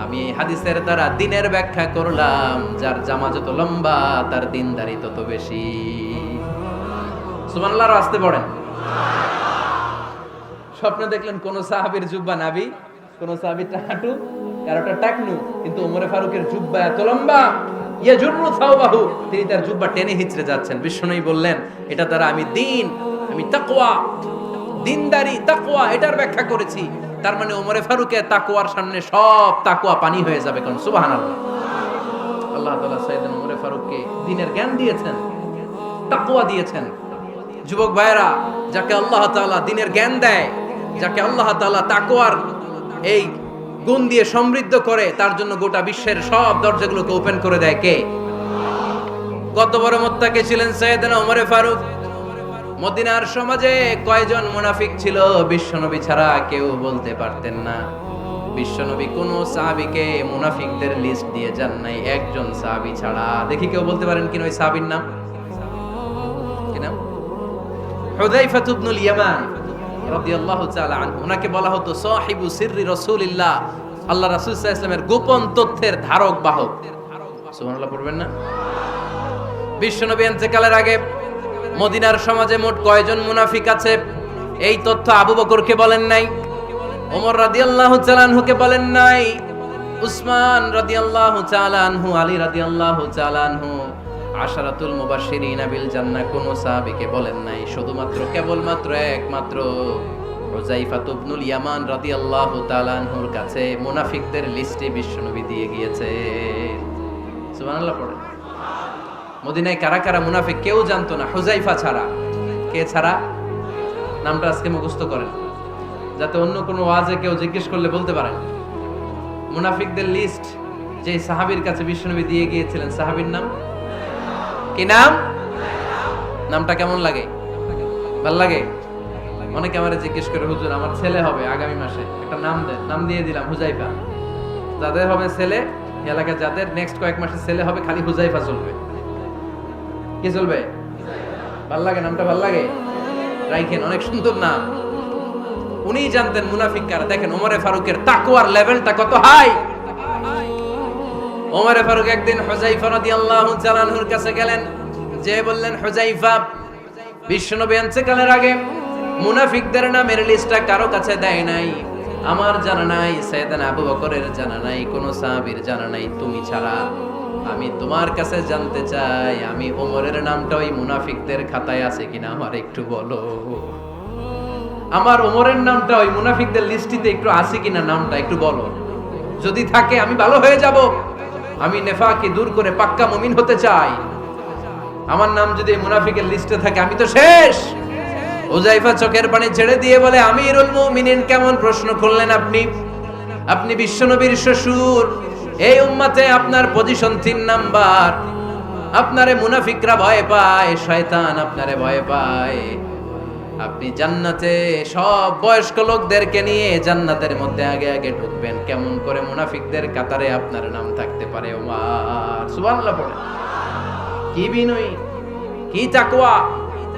আমি এই হাদিসের দ্বারা দ্বীনের ব্যাখ্যা করলাম, যার জামা যত লম্বা তার দ্বীনদারি তত বেশি। সুবহানাল্লাহ, আসতে পড়েন। স্বপ্নে দেখলেন কোন সাহাবীর জুব্বা নাভি, কোন সাহাবীর হাঁটু, কারোটা টাকনু, কিন্তু ওমরে ফারুকের জুব্বা এত লম্বা, ইয়াজুরু সাওবাহু, তিনি তার জুব্বা টেনে হিচড়ে যাচ্ছেন। বিশ্বনবী বললেন, এটা দ্বারা আমি দ্বীন, আমি তাকওয়া, দ্বীনদারি, তাকওয়া, এটার ব্যাখ্যা করেছি। তার মানে ওমরে ফারুকের তাকওয়ার সামনে সব তাকওয়া পানি হয়ে যাবে। কোন সুবহানাল্লাহ। আল্লাহ তাআলা সাইয়েদনা ওমরে ফারুককে দ্বীনের জ্ঞান দিয়েছেন, তাকওয়া দিয়েছেন। যুবক ভাইরা, যাকে আল্লাহ তাআলা দ্বীনের জ্ঞান দেয়, যাকে আল্লাহ তাআলা তাকওয়ার এই গুণ দিয়ে সমৃদ্ধ করে, তার জন্য গোটা বিশ্বের সব দরজাগুলোকে ওপেন করে দেয় কে? কত বড় মুত্তাকি ছিলেন সাইয়েদনা ওমরে ফারুক। মদিনার সমাজে কয়জন মুনাফিক ছিল বিশ্বনবী ছাড়া কেউ বলতে পারতেন না। বিশ্বনবী কোন সাহাবীকে মুনাফিকদের লিস্ট দিয়ে যান নাই, একজন সাহাবী ছাড়া। দেখি কেউ বলতে পারেন কিনা ওই সাহাবীর নাম? কি নাম? হুযায়ফা ইবনুল ইয়ামান রাদিয়াল্লাহু তাআলা আনহু। ওনাকে বলা হতো সাহিবু সিররি রাসূলিল্লাহ, আল্লাহ রাসূল সাল্লাল্লাহু আলাইহি ওয়াসাল্লামের গোপন তথ্যের ধারক বাহক। সুবহানাল্লাহ পড়বেন না? বিশ্বনবী ইন্তেকালের আগে মদিনার সমাজে মোট কয়জন মুনাফিক আছে, এই তথ্য আবু বকরকে বলেন নাই, ওমর রাদিয়াল্লাহু তাআলা আনহুকে বলেন নাই, উসমান রাদিয়াল্লাহু তাআলা আনহু, আলী রাদিয়াল্লাহু তাআলা আনহু, আশারাতুল মুবাশশিরিনা বিল জান্নাহ কোন সাহাবীকে বলেন নাই। শুধুমাত্র কেবলমাত্র একমাত্র হুযায়ফা ইবনুল ইয়ামান রাদিয়াল্লাহু তাআলা আনহুর কাছে মুনাফিকদের লিস্টে বিশ্বনবী দিয়ে গিয়েছে। সুবহানাল্লাহ পড়েন। মদিনায় কারা কারা মুনাফিক কেউ জানতো না হুযায়ফা ছাড়া। কে ছাড়া? নামটা আজকে মুখস্থ করেন, যাতে অন্য কোনো ওয়াজে কেউ জিজ্ঞেস করলে বলতে পারেন। মুনাফিকদের লিস্ট যে সাহাবীর কাছে বিশ্বনবী দিয়ে গিয়েছিলেন, সাহাবীর নাম কি? নাম? নামটা কেমন লাগে? ভাল লাগে? অনেকে আমারে জিজ্ঞেস করে, হুজুর আমার ছেলে হবে আগামী মাসে, একটা নাম দেন। নাম দিয়ে দিলাম হুযায়ফা। যাদের হবে ছেলে, এলাকায় যাদের নেক্সট কয়েক মাসে ছেলে হবে, খালি হুযায়ফা চলবে। কি চলবে? ভাল লাগে? নামটা ভাল লাগে? রাইখেন, অনেক সুন্দর নাম। উনিই জানতেন মুনাফিক কারা। দেখেন ওমরে ফারুকের তাকওয়ার লেভেলটা কত হাই। ওমরে ফারুক একদিন হুযায়ফা রাদিয়াল্লাহু তাআলা আনহুর কাছে গেলেন, যে বললেন, হুযায়ফা, বিশ্বনবী ইন্তেকালের আগে মুনাফিকদের নামের লিস্টটা কারো কাছে দেয় নাই, আমার জানা নাই, সাইয়েদনা আবু বকরের জানা নাই, কোন সাহাবীর জানা নাই, তুমি ছাড়া। আমি তোমার কাছে জানতে চাই, আমি ওমরের নামটা ওই মুনাফিকদের খাতায় আছে কিনা আমার একটু বলো। আমার ওমরের নামটা ওই মুনাফিকদের লিস্টিতে একটু আছে কিনা, নামটা একটু বলো। যদি থাকে আমি ভালো হয়ে যাব। আমি নেফাকি দূর করে পাক্কা মুমিন হতে চাই। আমার নাম যদি মুনাফিকের লিস্টে থাকে আমি তো শেষ। হুযায়ফা চোখের পানি ছেড়ে দিয়ে বলে, আমিরুল মুমিনিন, কেমন প্রশ্ন করলেন আপনি? আপনি বিশ্বনবীর শ্বশুর। এই উম্মতে আপনার পজিশন 3 নাম্বার। আপনারে মুনাফিকরা ভয় পায়, শয়তান আপনারে ভয় পায়। আপনি জান্নাতে সব বয়স্ক লোকদেরকে নিয়ে জান্নাতের মধ্যে আগে আগে ঢুকবেন, কেমন করে মুনাফিকদের কাতারে আপনার নাম থাকতে পারে? ওমর সুবহানাল্লাহ পড়ে। কি বিনয়ী, কি তাকওয়া!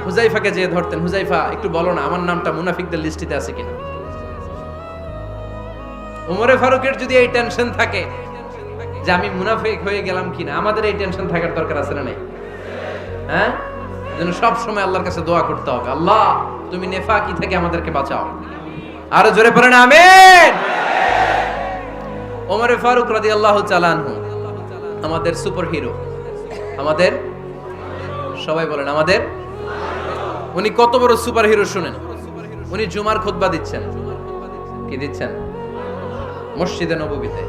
হুযায়ফাকে যে ধরতেন, হুযায়ফা একটু বলো না আমার নামটা মুনাফিকদের লিস্টিতে আছে কিনা। ওমরে ফারুকের যদি এই টেনশন থাকে যে আমি মুনাফিক হয়ে গেলাম কিনা, আমাদের এই টেনশন থাকার দরকার আছে না নাই? হ্যাঁ, যেন সব সময় আল্লাহর কাছে দোয়া করতে হবে, আল্লাহ তুমি নেফাকি থেকে আমাদেরকে বাঁচাও। আরো জোরে পড়েন আমিন। ওমরে ফারুক রাদিয়াল্লাহু তাআলা আনহু আমাদের সুপার হিরো, আমাদের সবাই বলেন আমাদের। উনি কত বড় সুপার হিরো শুনেন। উনি জুমার খুতবা দিচ্ছেন। কি দিচ্ছেন? মসজিদে নববীতে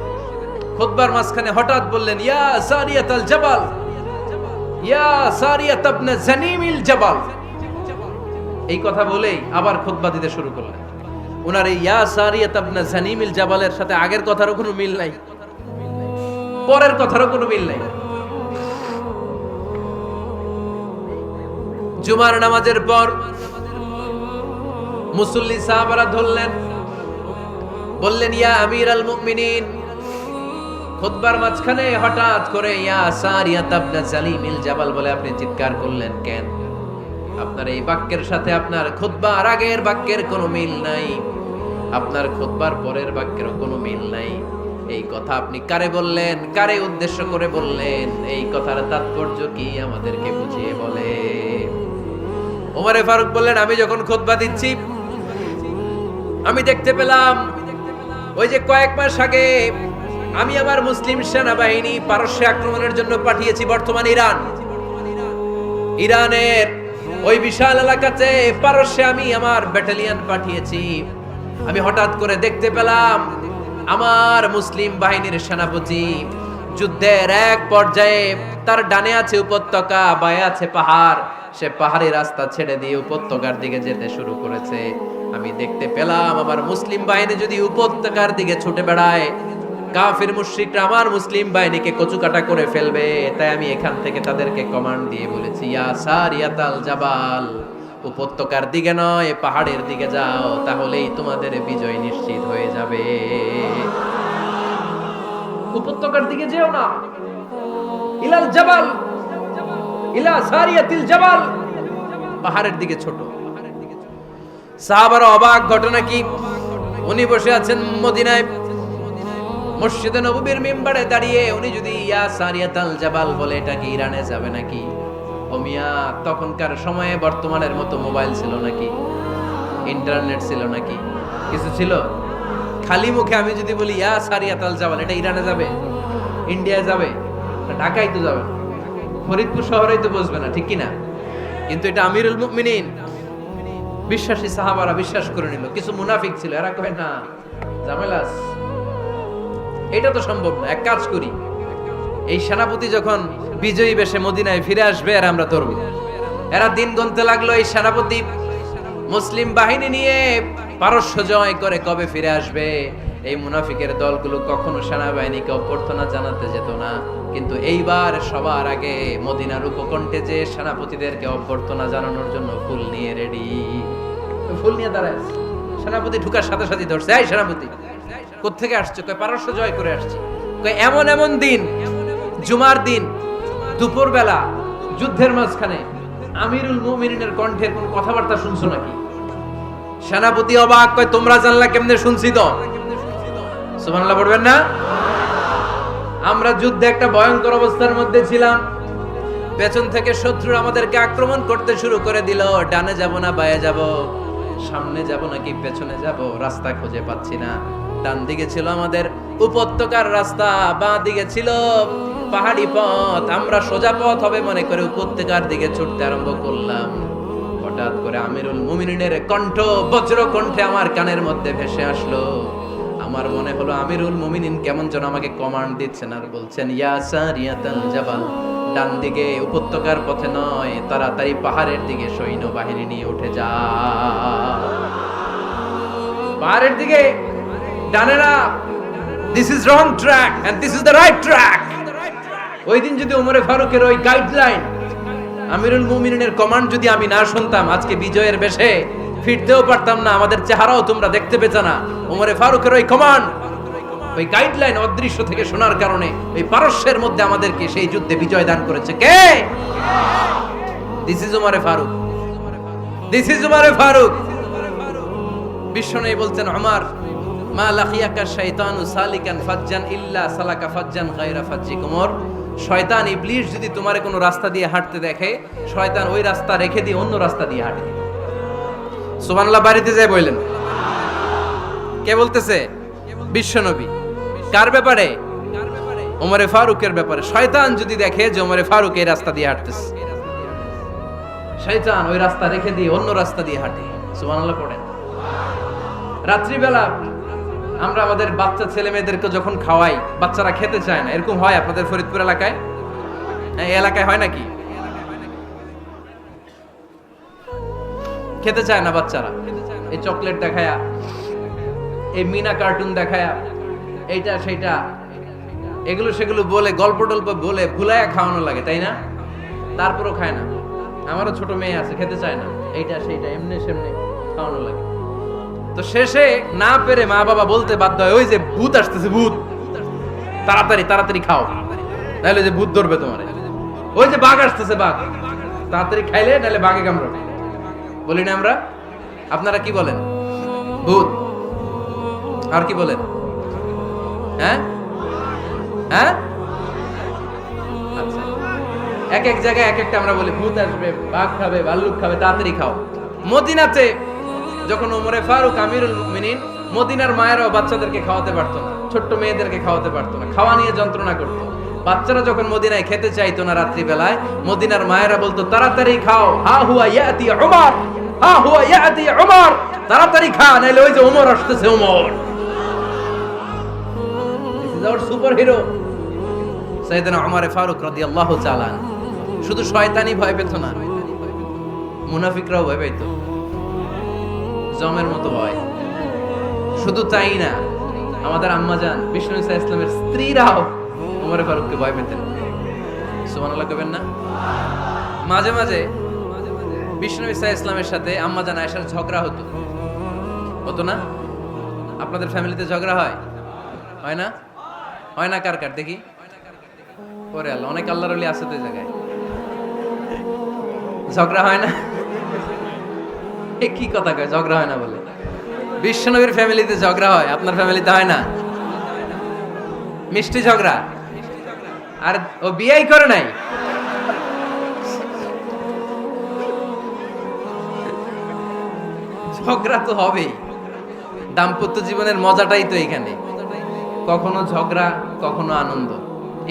খুতবার মাঝখানে হঠাৎ বললেন, ইয়া সারিয়াতাল জাবাল, ইয়া সারিয়াত ইবনে জানিমিল জাবাল। এই কথা বলেই আবার খুতবা দিতে শুরু করলেন। ওনার এই ইয়া সারিয়াত ইবনে জানিমিল জাবালের সাথে আগের কথারও কোনো মিল নাই, পরের কথারও কোনো মিল নাই। জুমার নামাজের পর মুসল্লি সাহাবারা ধরলেন, বললেন, ইয়া আমিরাল মুমিনিন। খুতবার মাঝখানে হঠাৎ করে ইয়া সারিয়াত ইবনে জালিমিল জাবাল বলে আপনি চিৎকার করলেন কেন? আপনার এই বাক্যের সাথে আপনার খুতবার আগের বাক্যের কোনো মিল নাই, আপনার খুতবার পরের বাক্যেরও কোনো মিল নাই। এই কথা আপনি কারে বললেন, কারে উদ্দেশ্য করে বললেন? এই কথার তাৎপর্য কি আমাদেরকে বুঝিয়ে বলে। ওমরে ফারুক বললেন, আমি যখন খুতবা দিচ্ছি আমি দেখতে পেলাম ওই যে কয়েক মাস আগে আমি আমার মুসলিম সেনাবাহিনী পারস্যে আক্রমণের জন্য পাঠিয়েছি, বর্তমান ইরানের ওই বিশাল এলাকাতে পারস্যে আমি আমার ব্যাটালিয়ন পাঠিয়েছি। আমি হঠাৎ করে দেখতে পেলাম আমার মুসলিম বাহিনীর সেনাপতি যুদ্ধের এক পর্যায়ে তার ডানে আছে উপত্যকা, বায়ে আছে পাহাড়। সে পাহাড়ি রাস্তা ছেড়ে দিয়ে উপত্যকার দিকে যেতে শুরু করেছে। আমি দেখতে পেলাম আমার মুসলিম বাহিনী যদি উপত্যকার দিকে ছুটে বেড়ায়, কাফির মুশরিকরা আমার মুসলিম বাহিনীকে কচুকাটা করে ফেলবে। তাই আমি এখান থেকে তাদেরকে কমান্ড দিয়ে বলেছি, ইয়া সারিয়াতাল জাবাল, উপত্যকার দিকে নয় পাহাড়ের দিকে যাও, তাহলেই তোমাদের বিজয় নিশ্চিত হয়ে যাবে। উপত্যকার দিকে যেও না, ইলাল জাবাল, ইলা সারিয়াতিল জাবাল, পাহাড়ের দিকে ছোট। সাহাবারা অবাক, ঘটনা কি? উনি বসে আছেন মদিনায় মসজিদে নববীর মিম্বারে দাঁড়িয়ে, উনি যদি ইয়া সারিয়াতাল জাবাল বলে, এটা কি ইরানে যাবে নাকি? ও মিয়া, তখনকার সময়ে বর্তমানের মতো মোবাইল ছিল নাকি, ইন্টারনেট ছিল নাকি, কিছু ছিল? খালি মুখে আমি যদি বলি ইয়া সারিয়াতাল জাবাল, এটা ইরানে যাবে, ইন্ডিয়া যাবে, ঢাকায় তো যাবে না, ফরিদপুর শহরেই তো বসবে না, ঠিক কিনা? কিন্তু এটা আমিরুল মুমিনিন বিশ্বাসী সাহাবারা বিশ্বাস করে নিল। কিছু মুনাফিক ছিল, এরা কয় না ঝামেলা আছে, এটা তো সম্ভব না। এক কাজ করি, এই সেনাপতি যখন বিজয়ী বেশে মদিনায় ফিরে আসবে আর আমরা ধরব। এরা দিন গুনতে লাগলো, এই সেনাপতি মুসলিম বাহিনী নিয়ে পারস্য জয় করে কবে ফিরে আসবে। এই মুনাফিকের দলগুলো কখনো সেনাবাহিনীকে অভ্যর্থনা জানাতে যেত না, কিন্তু এইবার সবার আগে মদিনার উপকণ্ঠে যে সেনাপতিদেরকে অভ্যর্থনা জানানোর জন্য ফুল নিয়ে রেডি, ফুল নিয়ে দাঁড়ায়। সেনাপতি ঢুকার সাথে সাথে ধরছে, এই সেনাপতি কোত্থেকে আসছে? কয় পারস্য জয় করে আসছে। কয় এমন এমন দিন, জুমার দিন দুপুর বেলা যুদ্ধের মাঝখানে আমিরুল মুমিনিনের কণ্ঠের কোন কথাবার্তা শুনছো নাকি? সেনাপতি অবাক, কয় তোমরা জানলা কেমনে? শুনছি তো। সুবহানাল্লাহ পড়বেন না? আমরা যুদ্ধে একটা ভয়ঙ্কর অবস্থার মধ্যে ছিলাম, পেছন থেকে শত্রু আমাদেরকে আক্রমণ করতে শুরু করে দিল। ডানে যাব না বায়ে যাব, সামনে যাব নাকি পেছনে যাব, রাস্তা খুঁজে পাচ্ছি না। ডান দিকে ছিল আমাদের উপত্যকার রাস্তা, বাঁ দিকে ছিল পাহাড়ি পথ। আমরা সোজা পথ হবে মনে করে উপত্যকার দিকে ছুটতে আরম্ভ করলাম। হঠাৎ করে আমিরুল মুমিনিনের কণ্ঠ বজ্র কণ্ঠে আমার কানের মধ্যে ভেসে আসলো। ওমর মনে হলো আমিরুল মুমিনিন কেমন যেন আমাকে কমান্ড দিচ্ছেন আর বলছেন ইয়া সারিয়াতাল জাবাল, ডান দিকে উপত্যকার পথে নয়, তাড়াতাড়ি পাহাড়ের দিকে সৈন্যবাহিনী নিয়ে উঠে যা। পাহাড়ের দিকে, ডানে না। This is wrong track and this is the right track. ওই দিন যদি ওমরে ফারুকের ওই গাইডলাইন, আমিরুল মুমিনিনের কমান্ড যদি আমি না শুনতাম, আজকে বিজয়ের বেশে ফিরতেও পারতাম না, আমাদের চেহারাও তোমরা দেখতে পেতে না। ওমরে ফারুকের ওই কমান্ড, ওই গাইডলাইন অদৃশ্য থেকে শোনার কারণে ওই পারস্যের মধ্যে আমাদেরকে সেই যুদ্ধে বিজয় দান করেছে কে? দিস ইজ ওমরে ফারুক, দিস ইজ ওমরে ফারুক। বিশ্বনবী বলছেন ওমর, মা লাকিয়াকা শাইতানু সালিকান ফাজ্জান ইল্লা সালাকা ফাজ্জান গায়রা ফাজ্জিক। ওমর, শয়তান ইবলিস যদি তোমারে কোনো রাস্তা দিয়ে হাঁটতে দেখে, শয়তান ওই রাস্তা রেখে দিয়ে অন্য রাস্তা দিয়ে হাঁটে। সুবহানাল্লাহ বাড়িতে যায় বললেন। কে বলতেছে? বিশ্বনবী। কার ব্যাপারে? ওমরে ফারুকের ব্যাপারে। শয়তান যদি দেখে যে ওমরে ফারুক এই রাস্তা দিয়ে হাঁটতেছে, শয়তান ওই রাস্তা রেখে দিয়ে অন্য রাস্তা দিয়ে হাঁটে। সুবহানাল্লাহ পড়েন। রাত্রিবেলা আমরা আমাদের বাচ্চা ছেলে মেয়েদেরকে যখন খাওয়াই, বাচ্চারা খেতে চায় না, এরকম হয় আপনাদের ফরিদপুর এলাকায়? এই এলাকায় হয় নাকি? খেতে চায় না বাচ্চারা, এই চকলেট দেখায়া, এই মিনা কার্টুন দেখায়া, এইটা সেইটা এগুলো সেগুলো বলে, গল্প টল্প বলে ভুলায়া খাওয়ানো লাগে, তাই না? তারপরও খায় না। আমারও ছোট মেয়ে আছে, খেতে চায় না, এইটা সেইটা এমনি সেমনি খাওয়ানো লাগে। তো শেষে না পেরে মা বাবা বলতে বাধ্য হয়, ওই যে ভূত আসতেছে, ভূত, তাড়াতাড়ি তাড়াতাড়ি খাও, নাহলে যে ভূত ধরবে তোমার। ওই যে বাঘ আসতেছে, বাঘ, তাড়াতাড়ি খাইলে নাহলে বাঘে কামড়াবে। বলি না আমরা? আপনারা কি বলেন? ভূত। আর কি বলেন? হ্যাঁ হ্যাঁ, আচ্ছা, এক এক জায়গায় এক একটা আমরা বলি, ভূত আসবে, বাঘ খাবে, ভাল্লুক খাবে, তাড়াতাড়ি খাও। মদিনাতে যখন ওমরে ফারুক আমিরুল মুমিনিন, মদিনার মায়েরাও বাচ্চাদেরকে খাওয়াতে পারতো না, ছোট্ট মেয়েদেরকে খাওয়াতে পারতো না, খাওয়া নিয়ে যন্ত্রণা করতো। বাচ্চারা যখন মদিনায় খেতে চাইতো না রাত্রি বেলায়, মদিনার মায়েরা বলতো তাড়াতাড়ি খাও, হা হুয়া ইয়াতি উমর, হা হুয়া ইয়াতি উমর, তাড়াতাড়ি খা, নাইলে ওই যে ওমর আসতেছে, Omar. This is our super hero সাইয়েদনা ওমর ফারুক রাদিয়াল্লাহু তাআলা। শুধু শয়তানি ভয় পেত না, মুনাফিকরাও ভয় পেত, জমের মতো ভয়। শুধু তাই না, আমাদের আম্মাজান বিষ্ণু ইসা ইসলামের স্ত্রীরাও ওমর ফারুককে ভয় পেতেন। সুবহানাল্লাহ কইবেন না? মাঝে মাঝে বিষ্ণু ইসা ইসলামের সাথে আম্মাজান আয়েশার ঝগড়া হতো, হতো না? আপনাদের ফ্যামিলিতে ঝগড়া হয়? হয় না? হয় না? কার কার দেখি? ওরে আল্লাহ, অনেক আল্লাহর ওলি আছে তো এই জায়গায়। ঝগড়া হয় না? এ কি কথা কয়, ঝগড়া হয় না বলে? বিশ্বনবীর ফ্যামিলিতে ঝগড়া হয়, আপনার ফ্যামিলিতে হয় না? মিষ্টি ঝগড়া। আর ও বিয়েই করে নাই। ঝগড়া তো হবেই, দাম্পত্য জীবনের মজাটাই তো এখানে। কখনো ঝগড়া, কখনো আনন্দ,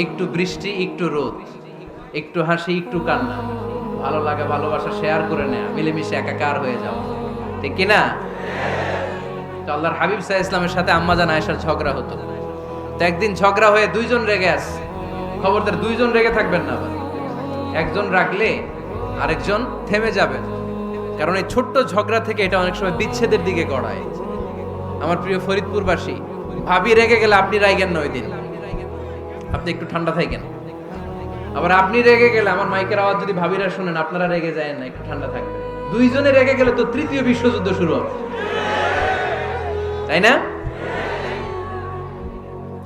একটু বৃষ্টি, একটু রোদ, একটু হাসি, একটু কান্না, ভালো লাগা ভালোবাসা শেয়ার করে নেয়া, মিলেমিশে একাকার হয়ে যাও, ঠিক কিনা? তো আল্লাহর হাবিব সাল্লাল্লাহু আলাইহি ওয়াসাল্লামের সাথে আম্মাজান আয়েশার ঝগড়া হতো। তো একদিন ঝগড়া হয়ে দুইজন রেগে আছে। খবরদার দুইজন রেগে থাকবেন না, আবার একজন রাগলে আরেকজন থেমে যাবেন, কারণ এই ছোট্ট ঝগড়া থেকে এটা অনেক সময় বিচ্ছেদের দিকে গড়ায়। আমার প্রিয় ফরিদপুরবাসী, ভাবি রেগে গেলে আপনি রাইগেন না, ওই দিন আপনি একটু ঠান্ডা থাকেন। আবার আপনি রেগে গেলে, আমার মাইকের আওয়াজ যদি ভাবিরা শুনেন, আপনারা রেগে যায় না, একটু ঠান্ডা থাকবেন। দুইজনে রেগে গেলে তো তৃতীয় বিশ্বযুদ্ধ শুরু হবে, তাই না?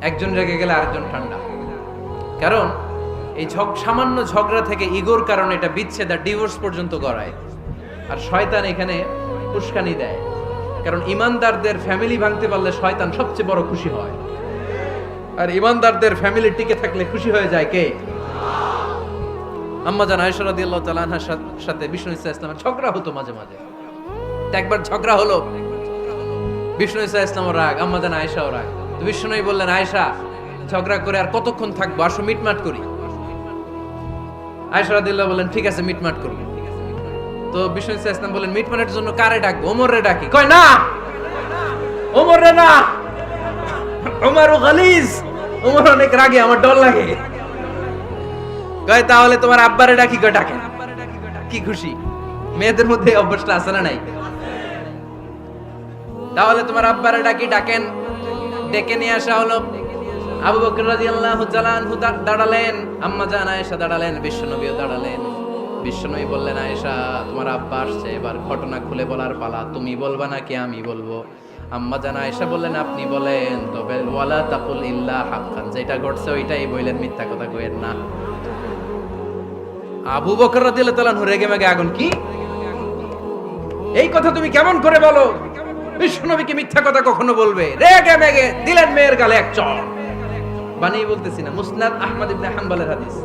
একজন রেগে গেলে আরেকজন ঠান্ডা। কারণ এই সামান্য ঝগড়া থেকে ইগোর কারণে এটা বিচ্ছেদ আর ডিভোর্স পর্যন্ত গড়ায়। আর শয়তান এখানে উস্কানি দেয়, কারণ ইমানদারদের ফ্যামিলি ভাঙতে পারলে শয়তান সবচেয়ে বড় খুশি হয়, আর ইমানদারদের ফ্যামিলি টিকে থাকলে খুশি হয়ে যায় কে? আম্মাজান আয়েশা রাদিয়াল্লাহু তাআলা আনহার সাথে বিষ্ণু ইসা ইসলামের ঝগড়া হতো মাঝে মাঝে। একবার ঝগড়া হলো, বিষ্ণু ইসা ইসলামও রাগ, আম্মাজান আয়েশাও রাগ। তো বিষ্ণুই বললেন, আয়েশা, ঝগড়া করে আর কতক্ষণ থাকবো, আসো মিটমাট করি। আয়েশা রাদিয়াল্লাহু বললেন, ঠিক আছে মিটমাট করব। তো বিষ্ণু ইসা ইসলাম বললেন, মিটমাটের জন্য কারে ডাকবো? ওমর রে ডাকি। কয় না, ওমর রে না, ওমর গালিজ, ওমর অনেক রাগে, আমার ডর লাগে। কয় তাহলে তোমার আব্বারে ডাকি, কয় ডাকেন। কি খুশি, মেয়েদের মধ্যে অভ্যাসটা আছে না নাই? তাহলে তোমার আব্বারে ডাকি, ডাকেন। ডেকে নিয়ে আসা হলো। আবু বকর রাদিয়াল্লাহু তাআলা আনহু দাঁড়ালেন, আম্মা জান আয়েশা দাঁড়ালেন, বিশ্বনবীও দাঁড়ালেন। বিশ্বনবী বললেন, আয়েশা তোমার আব্বা আসছে, এবার ঘটনা খুলে বলার পালা, তুমি বলবা নাকি আমি বলবো? আম্মা জান আয়েশা বললেন, আপনি বলেন, তবে ওয়ালা তাকুল ইল্লা হাক্কান, যেটা ঘটছে ওইটাই বললেন, মিথ্যা কথা কইেন না। আবু বকর রাদিয়াল্লাহু তাআলা আনহু রেগে মেগে আগুন, কি এই কথা তুমি কেমন করে বলো? বিশ্বনবীকে মিথ্যা কথা কখনো বলবে? রেগে মেগে দিলেন মেয়ের গালে এক চড়। বানিয়ে বলতেছি না, মুসনাদ আহমদ ইবনে হাম্বলের হাদিস।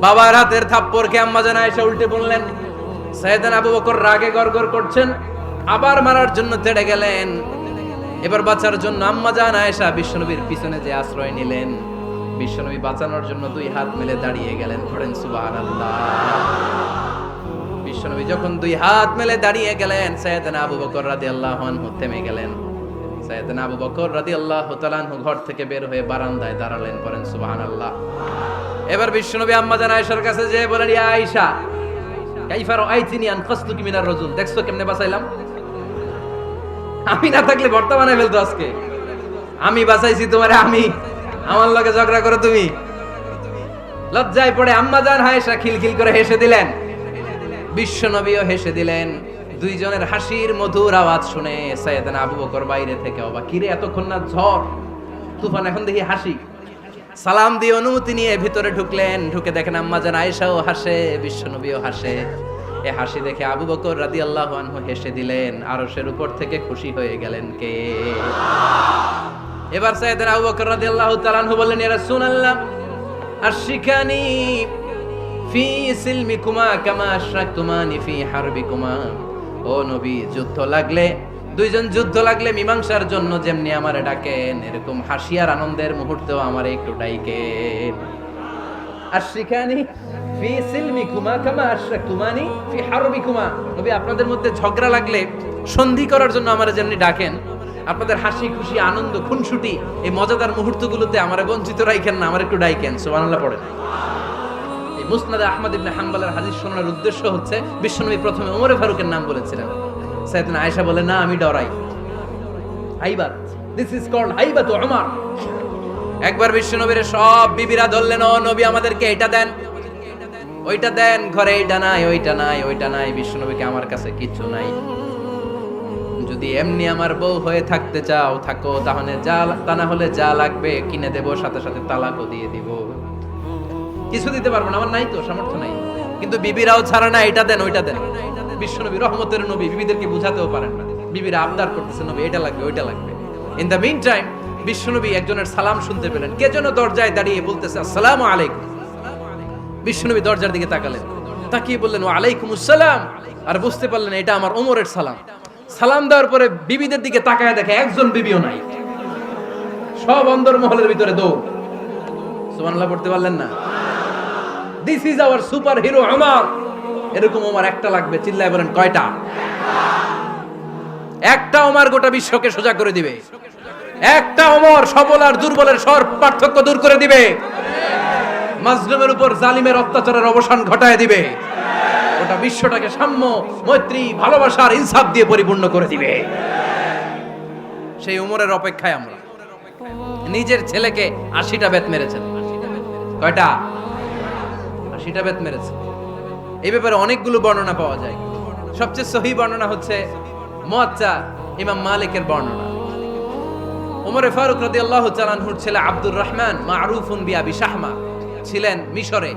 বাবার হাতের থাপ্পড়কে আম্মা জান আয়েশা উল্টে বললেন। সাইয়েদনা আবু বকর রাগে গড়গড় করছেন, আবার মারার জন্য তেড়ে গেলেন। এবার বাঁচার জন্য আম্মা জান আয়েশা বিশ্বনবীর পিছনে যে আশ্রয় নিলেন, বিশ্বনবী বাঁচানোর জন্য দুই হাত মেলে দাঁড়িয়ে গেলেন। পড়েন সুবহানাল্লাহ। বিশ্বনবী যখন দুই হাত মেলে দাঁড়িয়ে গেলেন, সাইয়েদনা আবু বকর রাদিয়াল্লাহু আনহু থেমে গেলেন। সাইয়েদনা আবু বকর রাদিয়াল্লাহু তাআলা আনহু ঘর থেকে বের হয়ে বারান্দায় দাঁড়ালেন। পড়েন সুবহানাল্লাহ। এবার বিশ্বনবী আম্মা জান আয়েশার কাছে যেয়ে বলেন, ইয়া আয়েশা কাইফা রাআইতিনি আনকাসতুকি মিনার রাজুল, দেখছো কেমনে বাঁচাইলাম? আমি না থাকলে ভর্তা বানাই ফেলতো আজকে। আমি বাঁচাইছি তোমারে, আমি, আমার লগে ঝগড়া করো তুমি। লজ্জায় পড়ে আম্মা জান আয়েশা খিলখিল করে হেসে দিলেন, বিশ্বনবীও হেসে দিলেন। দুইজনের হাসির মধুর আওয়াজ শুনে সাইয়েদনা আবু বকর বাইরে থেকে অবাক, কিরে এতক্ষণ না ঝড় তুফান, এখন দেখি হাসি। সালাম দিয়ে অনুমতি নিয়ে ভিতরে ঢুকলেন। ঢুকে দেখেন আম্মা জান আয়েশাও হাসে, বিশ্বনবীও হাসে। এই হাসি দেখে আবু বকর রাদিয়াল্লাহু আনহু হেসে দিলেন। আরশের উপর থেকে খুশি হয়ে গেলেন কে? এবার সাইয়েদনা আবু বকর রাদিয়াল্লাহু তাআলা আনহু বললেন, ইয়া রাসূলুল্লাহ আশরিকানি ফি সিলমিকুমা কামা আশরাকতুমানি ফি হারবিকুমা। ও নবী, যুদ্ধ লাগলে, দুইজন যুদ্ধ লাগলে মীমাংসার জন্য যেমনি আমারে ডাকেন, এরকম হাসি আর আনন্দের মুহূর্তেও আমারে একটু ডাকেন। আশরিকানি ফি সিলমিকুমা কামা আশরাকতুমানি ফি হারবিকুমা। নবী, আপনাদের মধ্যে ঝগড়া লাগলে সন্ধি করার জন্য আমারে যেমনি ডাকেন, আপনাদের হাসি খুশি আনন্দ খুনসুটি এই মজাদার মুহূর্তগুলোতে আমারে বঞ্চিত রাখেন না, আমার একটু ডাকেন। সুবহানাল্লাহ পড়েন। এই মুসনাদ আহমদ ইবনে হাম্বলের হাদিস শোনার উদ্দেশ্য হচ্ছে, বিশ্বনবী প্রথমে ওমর ফারুকের নাম বলেছিলেন। সাইয়েদনা আয়েশা বলে, না আমি ডরাই। হাইবাত, দিস ইজ কল্ড হাইবাতু উমর। একবার বিশ্বনবীর সব বিবিরা ধরলেন, ও নবী আমাদেরকে এটা দেন, ওইটা দেন, ঘরে এইটা নাই, ওইটা নাই, ওইটা নাই। বিশ্বনবীকে, আমার কাছে কিছু নাই, যদি এমনি আমার বউ হয়ে থাকতে চাও থাকো, তাহলে যা, তা না হলে যা লাগবে কিনে দেব, সাথে সাথে তালাকও দিয়ে দিব। কিছু দিতে পারবো না, আমার নাই তো, সামর্থ্য নাই। কিন্তু বিবিরাও ছাড়া না, এটা দেন ওইটা দেন। বিশ্বনবী রহমতের নবী, বিবিদেরকে বুঝাতেও পারেন না, বিবিরা আবদার করতেছে, নবী এটা লাগবে ওইটা লাগবে। ইন দ্য মিন টাইম বিশ্বনবী একজনের সালাম শুনতে পেলেন। কে যেন দরজায় দাঁড়িয়ে বলতেছে, আসসালামু আলাইকুম। বিশ্বনবী দরজার দিকে তাকালেন, তাকিয়ে বললেন, ওয়া আলাইকুমুস সালাম। আর বুঝতে পারলেন এটা আমার ওমরের সালাম। সালাম দেওয়ার পরে বিবিদের দিকে তাকায় দেখে একজন বিবিও নাই, সব অন্দর মহলের ভিতরে দৌড়। সুবহানাল্লাহ পড়তে পারলেন না? This is our super hero Omar. এরকম ওমর একটা লাগবে, চিল্লায় বলেন কয়টা? একটা ওমর গোটা বিশ্বকে সোজা করে দিবে। একটা ওমর সবল আর দুর্বলের সব পার্থক্য দূর করে দিবে। মাজলুমের উপর জালিমের অত্যাচারের অবসান ঘটায় দিবে। গোটা বিশ্বটাকে সাম্য, মৈত্রী, ভালোবাসার ইনসাফ দিয়ে পরিপূর্ণ করে দিবে। সেই ওমরের অপেক্ষায় আমরা। নিজের ছেলেকে 80টা বেত মেরেছেন। কয়টা? 80টা বেত মেরেছে। এই ব্যাপারে অনেকগুলো বর্ণনা পাওয়া যায়। সবচেয়ে সহি বর্ণনা হচ্ছে মুয়াত্তা ইমাম মালিকের বর্ণনা। ওমর ফারুক রাদিয়াল্লাহু তাআলা আনহুর ছেলে আব্দুর রহমান মারুফুন বিআবি শাহমা ছিলেন মিশরে।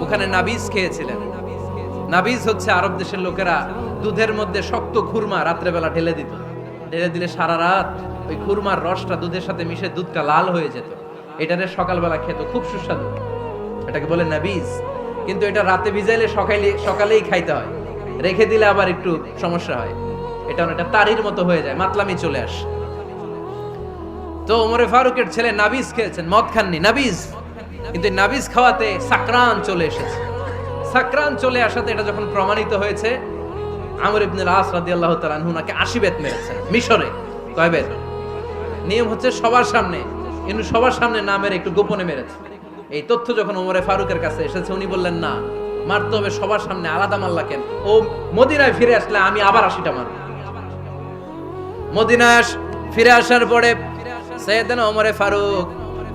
ওখানে নাবিজ খেয়েছিলেন। নাবিজ হচ্ছে আরব দেশের লোকেরা দুধের মধ্যে শক্ত খুরমা রাত্রেবেলা ঢেলে দিত। ঢেলে দিলে সারা রাত ওই খুরমার রসটা দুধের সাথে মিশে দুধটা লাল হয়ে যেত। এটারে সকালবেলা খেত, খুব সুস্বাদু। এটাকে বলে নাবিজ। কিন্তু এটা রাতে ভিজাইলে সকালেই খাইতে হয়, রেখে দিলে আবার একটু সমস্যা হয়। এটা অনেকটা তারির মতো হয়ে যায়, মাতলামি চলে আসে। তো ওমরে ফারুকের ছেলে নাবিজ খেয়েছেন, মদ খাননি, নাবিজ। কিন্তু নাবিজ খাওয়াতে সাকরান চলে এসেছে। সাকরান চলে আসাতে এটা যখন প্রমাণিত হয়েছে, আমর ইবনে আল আস রাদিয়াল্লাহু তাআলা আনহু নাকি 80 বেত মেরেছেন মিশরে। কয় বেত? নিয়ম হচ্ছে সবার সামনে, কিন্তু সবার সামনে না মেরে একটু গোপনে মেরেছে। এই তথ্য যখন ওমরে ফারুকের কাছে এসেছে, উনি বললেন না, মারতে হবে সবার সামনে, আলাদা মারলা কেন? ও মদিনায় ফিরে আসলে আমি আবার 80টা মারব। মদিনায় ফিরে আসার পরে সাইয়েদনা ওমরে ফারুক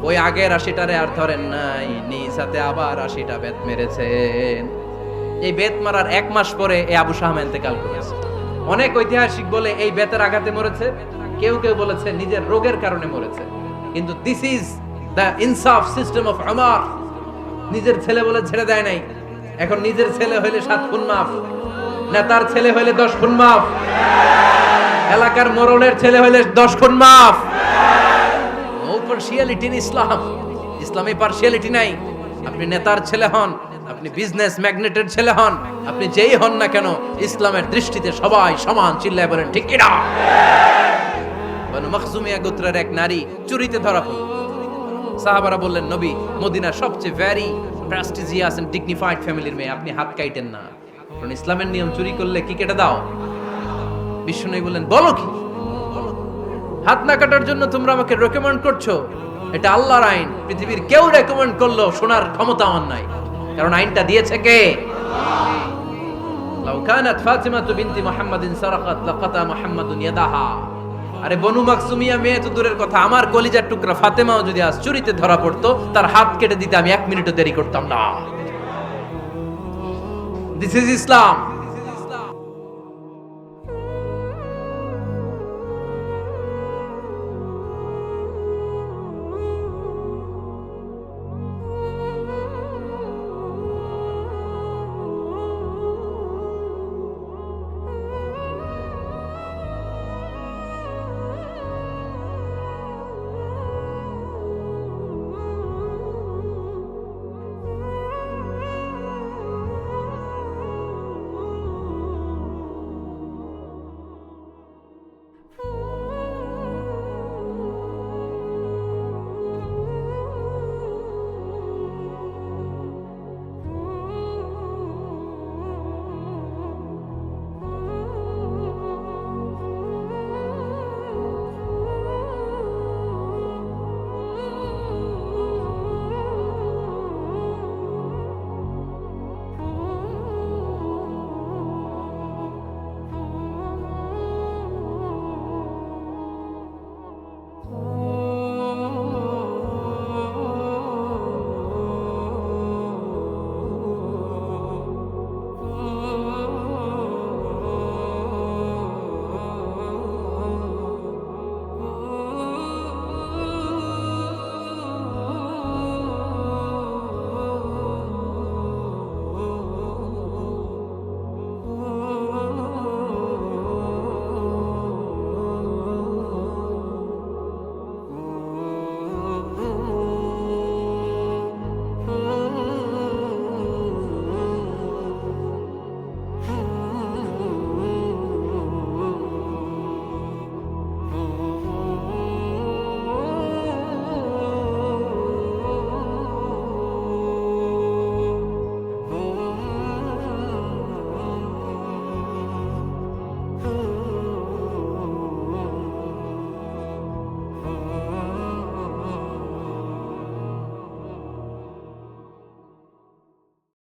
ওই আগের 80টারে আর ধরেন নাই, নিজ হাতে আবার 80টা বেত মেরেছেন। এই বেত মারার 1 মাস পরে এই আবু শাহমা ইন্তেকাল করেছে। অনেক ঐতিহাসিক বলে এই বেতের আঘাতে মরেছে, কেউ কেউ বলেছে নিজের রোগের কারণে মরেছে। কিন্তু দিস ইজ দ্য ইনসাফ সিস্টেম অফ উমর। নিজের ছেলে বলে ছেড়ে দেয় নাই। এখন নিজের ছেলে হইলে 7 খুন মাফ, নেতার ছেলে হইলে 10 খুন মাফ, এলাকার মোড়লের ছেলে হইলে 10 খুন মাফ। নো পার্সিয়ালিটি ইন ইসলাম। ইসলামে পার্সিয়ালিটি নাই। আপনি নেতার ছেলে হন, আপনি বিজনেস ম্যাগনেটের ছেলে হন, আপনি যেই হন না কেন, ইসলামের দৃষ্টিতে সবাই সমান। চিল্লায় বলেন ঠিক কি না? বনু মখজুমিয়া গোত্রের এক নারী চুরিতে ধরা পড়ল। সাহাবারা বললেন, নবী, মদিনার সবচেয়ে ভেরি প্রেস্টিজিয়াস এন্ড ডিগনিফাইড ফ্যামিলির মেয়ে, আপনি হাত কাটেন না, কারণ ইসলামের নিয়ম চুরি করলে কি কেটে দাও? বিশ্বনবী বললেন, বলো কি? হাত না কাটার জন্য তোমরা আমাকে রেকমেন্ড করছো? এটা আল্লাহর আইন। পৃথিবীর কেউ রেকমেন্ড করলো শোনার ক্ষমতা আমার নাই, কারণ আইনটা দিয়েছে কে? লাউ কানাত ফাতিমাতু বিনতি মুহাম্মাদিন সারাকাত লাকাতা মুহাম্মাদুন ইয়াদাহা। আরে বনু মাকসুমিয়া মেয়ে তো দূরের কথা, আমার কলিজার টুকরা ফাতেমাও যদি আজ চুরিতে ধরা পড়তো, তার হাত কেটে দিতে আমি 1 মিনিটও দেরি করতাম না। This is Islam.